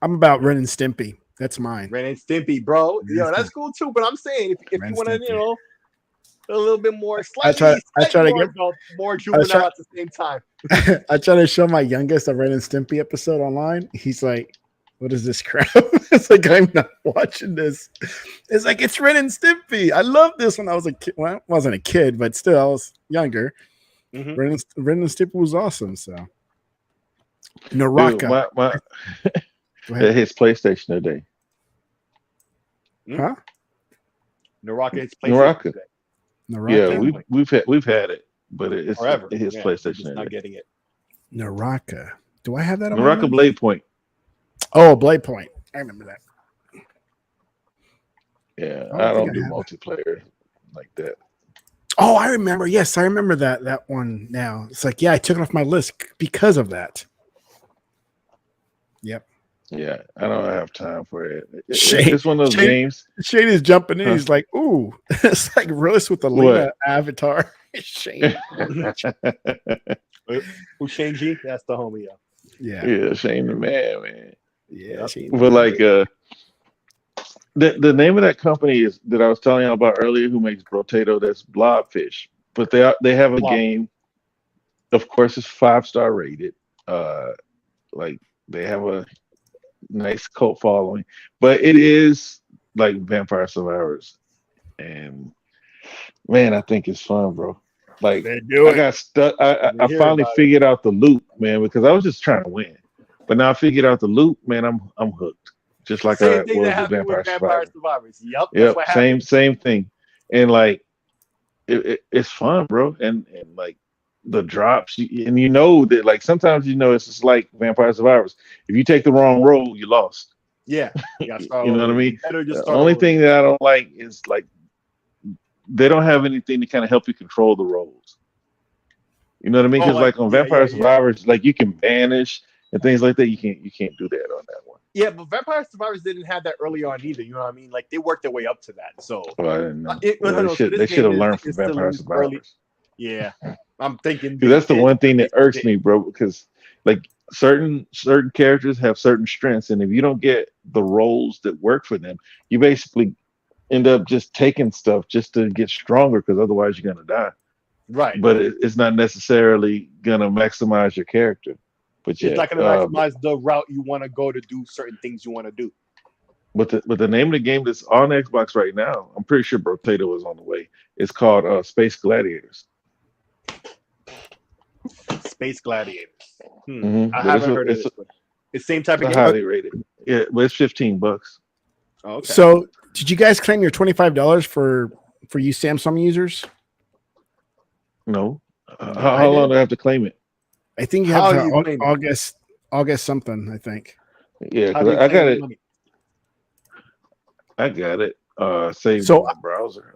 I'm about Ren and Stimpy. That's mine. Ren and Stimpy, bro. That's cool too. But I'm saying if you want to, a little bit more, I try to get more juvenile at the same time. I try to show my youngest a Ren and Stimpy episode online. He's like, "What is this crap?" It's like, I'm not watching this. It's like, it's Ren and Stimpy. I love this when I was a kid. Well, I wasn't a kid, but still, I was younger. Mm-hmm. Ren and Stimpy was awesome. So, Naraka. His PlayStation today. Huh? Naraka hits PlayStation today. Yeah, we've had it, but it's forever. His PlayStation. Just not getting it. Naraka. Do I have that on Naraka Blade Point? Oh, Blade Point. I remember that. Yeah, I don't do multiplayer like that. Oh, I remember. Yes, I remember that one now. It's like, I took it off my list because of that. Yep. Yeah, I don't have time for it. Shane, it's one of those games. Shane is jumping in. He's like, ooh. It's like Willis with the Lena avatar. Shane. Who's Shane G? That's the homie, Yeah, Shane the man. Yeah, but like The name of that company is that I was telling you about earlier, who makes Brotato. That's Blobfish, but they have a game. Of course, it's 5-star rated. Like they have a nice cult following, but it is like Vampire Survivors, and man, I think it's fun, bro. Like I got stuck. I finally figured out the loop, man, because I was just trying to win, but now I figured out the loop, man. I'm hooked, just like I was with Vampire Survivors. Yep. Same thing, and like it's fun, bro, and like the drops, and you know that like sometimes it's just like Vampire Survivors. If you take the wrong roll, you lost. Yeah, you know what I mean. The only thing that I don't like is like they don't have anything to kind of help you control the rolls. You know what I mean? Because like on Vampire Survivors, like you can banish and things like that. You can't do that on that one. Yeah, but Vampire Survivors didn't have that early on either. You know what I mean? Like they worked their way up to that. So I didn't know. They should have learned from Vampire Survivors. Yeah, I'm thinking because that's the one thing that irks me, bro. Because like certain characters have certain strengths, and if you don't get the roles that work for them, you basically end up just taking stuff just to get stronger. Because otherwise, you're gonna die. Right. But it's not necessarily gonna maximize your character. But yeah, it's not gonna maximize the route you want to go to do certain things you want to do. But the name of the game that's on Xbox right now, I'm pretty sure Brotato is on the way. It's called Space Gladiators. Space Gladiators. Mm-hmm. I haven't heard of this one. It's same type of game. Highly rated. Yeah, but it's $15. Oh, okay. So did you guys claim your $25 for you Samsung users? No. How long do I have to claim it? I think you have to August something, I think. Yeah, because I got it. I got it. Saved in my browser.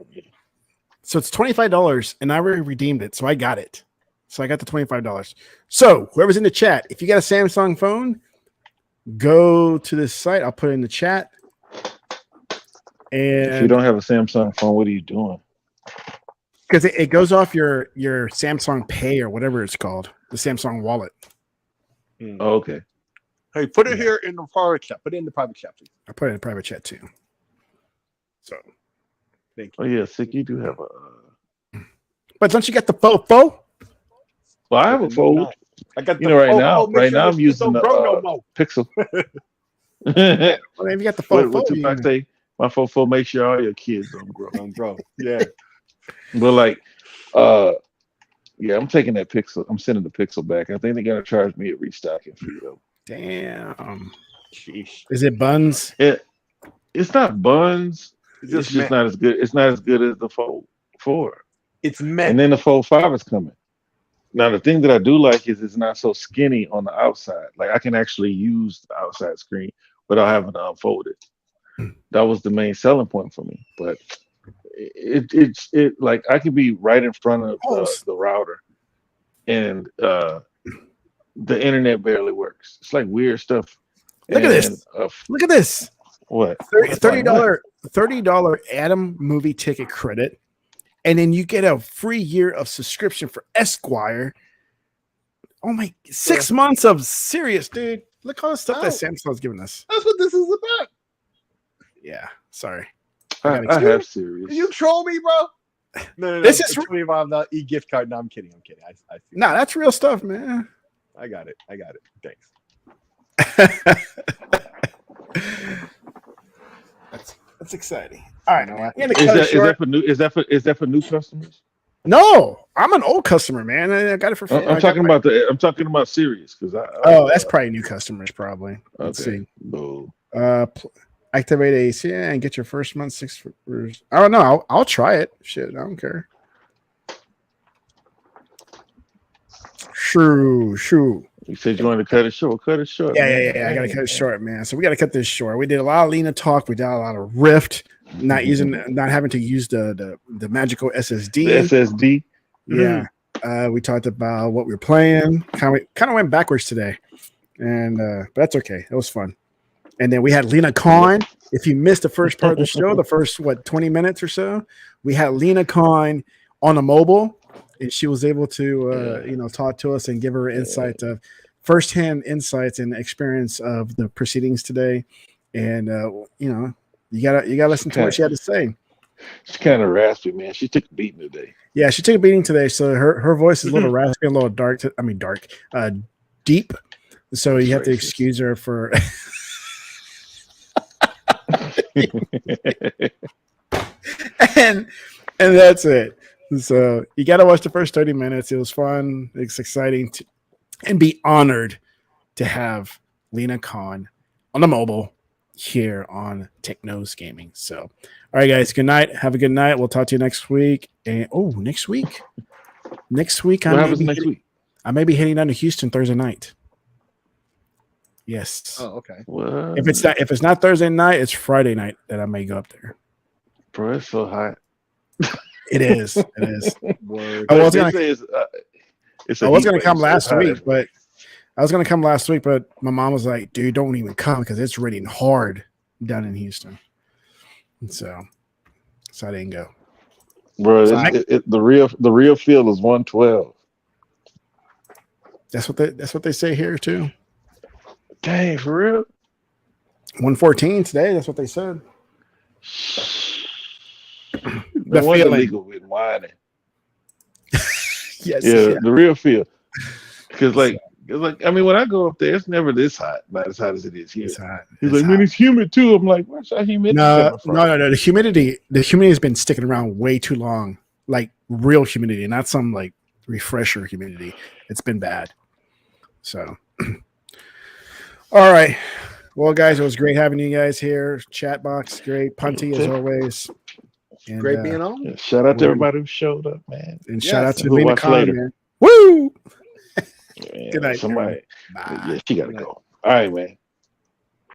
So it's $25, and I already redeemed it, so I got it. So I got the $25. So whoever's in the chat, if you got a Samsung phone, go to this site. I'll put it in the chat. And if you don't have a Samsung phone, what are you doing? Because it goes off your Samsung Pay or whatever it's called, the Samsung Wallet. Oh, okay. Hey, put it here in the private chat. Put it in the private chat, please. I put it in the private chat too. So, thank you. Oh yeah, Sick, you do have a. But don't you get the Fofo? Well, I have a Fold. I got the right now I'm using the Pixel. Well, if you got the Fofo, what I say? My Fofo makes sure all your kids don't grow. Yeah. But like, yeah, I'm taking that Pixel. I'm sending the Pixel back. I think they're gonna charge me a restocking fee though. Damn. Sheesh. Is it buns? It's not buns. It's just not as good. It's not as good as the Fold 4. It's meant. And then the Fold 5 is coming. Now the thing that I do like is it's not so skinny on the outside. Like I can actually use the outside screen without having to unfold it. That was the main selling point for me. But it like I could be right in front of the router, and the internet barely works. It's like weird stuff. Look at this. Look at this. What? $30 Atom movie ticket credit, and then you get a free year of subscription for Esquire. Oh my! 6 months of serious, dude. Look all the stuff that Samsung's giving us. That's what this is about. Yeah. Sorry. I have serious. Can you troll me, bro? No. This is $25 e-gift card. No, I'm kidding. I see. No, that's real stuff, man. I got it. Thanks. That's exciting. All right, is that for new customers? No, I'm an old customer, man. I got it for free. I'm talking about serious because that's probably new customers, probably. Let's see. Boo. Activate AC and get your first month 6. I don't know. I'll try it. Shit, I don't care. Shoo. You said you wanted to cut it short. Cut it short. Yeah. I gotta cut it short, man. So we gotta cut this short. We did a lot of Lena talk. We did a lot of Rift. Not having to use the magical SSD. The SSD. Yeah. We talked about what we were playing. Kind of went backwards today, and but that's okay. It was fun. And then we had Lena Khan. If you missed the first part of the show, the first 20 minutes or so, we had Lena Khan on a mobile, and she was able to talk to us and give her insight of firsthand insights and experience of the proceedings today. And You gotta listen to what she had to say. She's kind of raspy, man. She took a beating today. Yeah, she took a beating today, so her voice is a little raspy, a little dark. Deep. So you have to excuse her for. and that's it. So you got to watch the first 30 minutes. It was fun. It's exciting and be honored to have Lena Khan on the mobile here on Technos Gaming. So, all right, guys, good night. Have a good night. We'll talk to you next week. And next week, What happens next week? I may be heading down to Houston Thursday night. Yes. Oh, okay. What? If it's not Thursday night, it's Friday night that I may go up there. Bro, it's so hot. It is. It is. Word. I was They gonna, say it's a I was heat gonna wave, come so last it's hot. week, but my mom was like, "Dude, don't even come because it's raining hard down in Houston." And so I didn't go. Bro, So the real field is 112. That's what they say here too. Dang, for real? 114 today. That's what they said. No The wonder feeling. legal with whining. Yes. Yeah, the real feel. Because like I mean, when I go up there, it's never this hot. Not as hot as it is here. It's hot. He's It's like, man, hot. it's humid too. I'm like, where's that humidity coming from? No. The humidity has been sticking around way too long. Like real humidity, not some like refresher humidity. It's been bad. So, all right. Well, guys, it was great having you guys here. Chat box, great. Punty as always. And, Great being on. Yeah, shout out to everybody who showed up, man. And shout out to Who Lena watch Khan, later. man. Woo! Man, Good night. somebody, Bye. yeah, she gotta go. All right, man.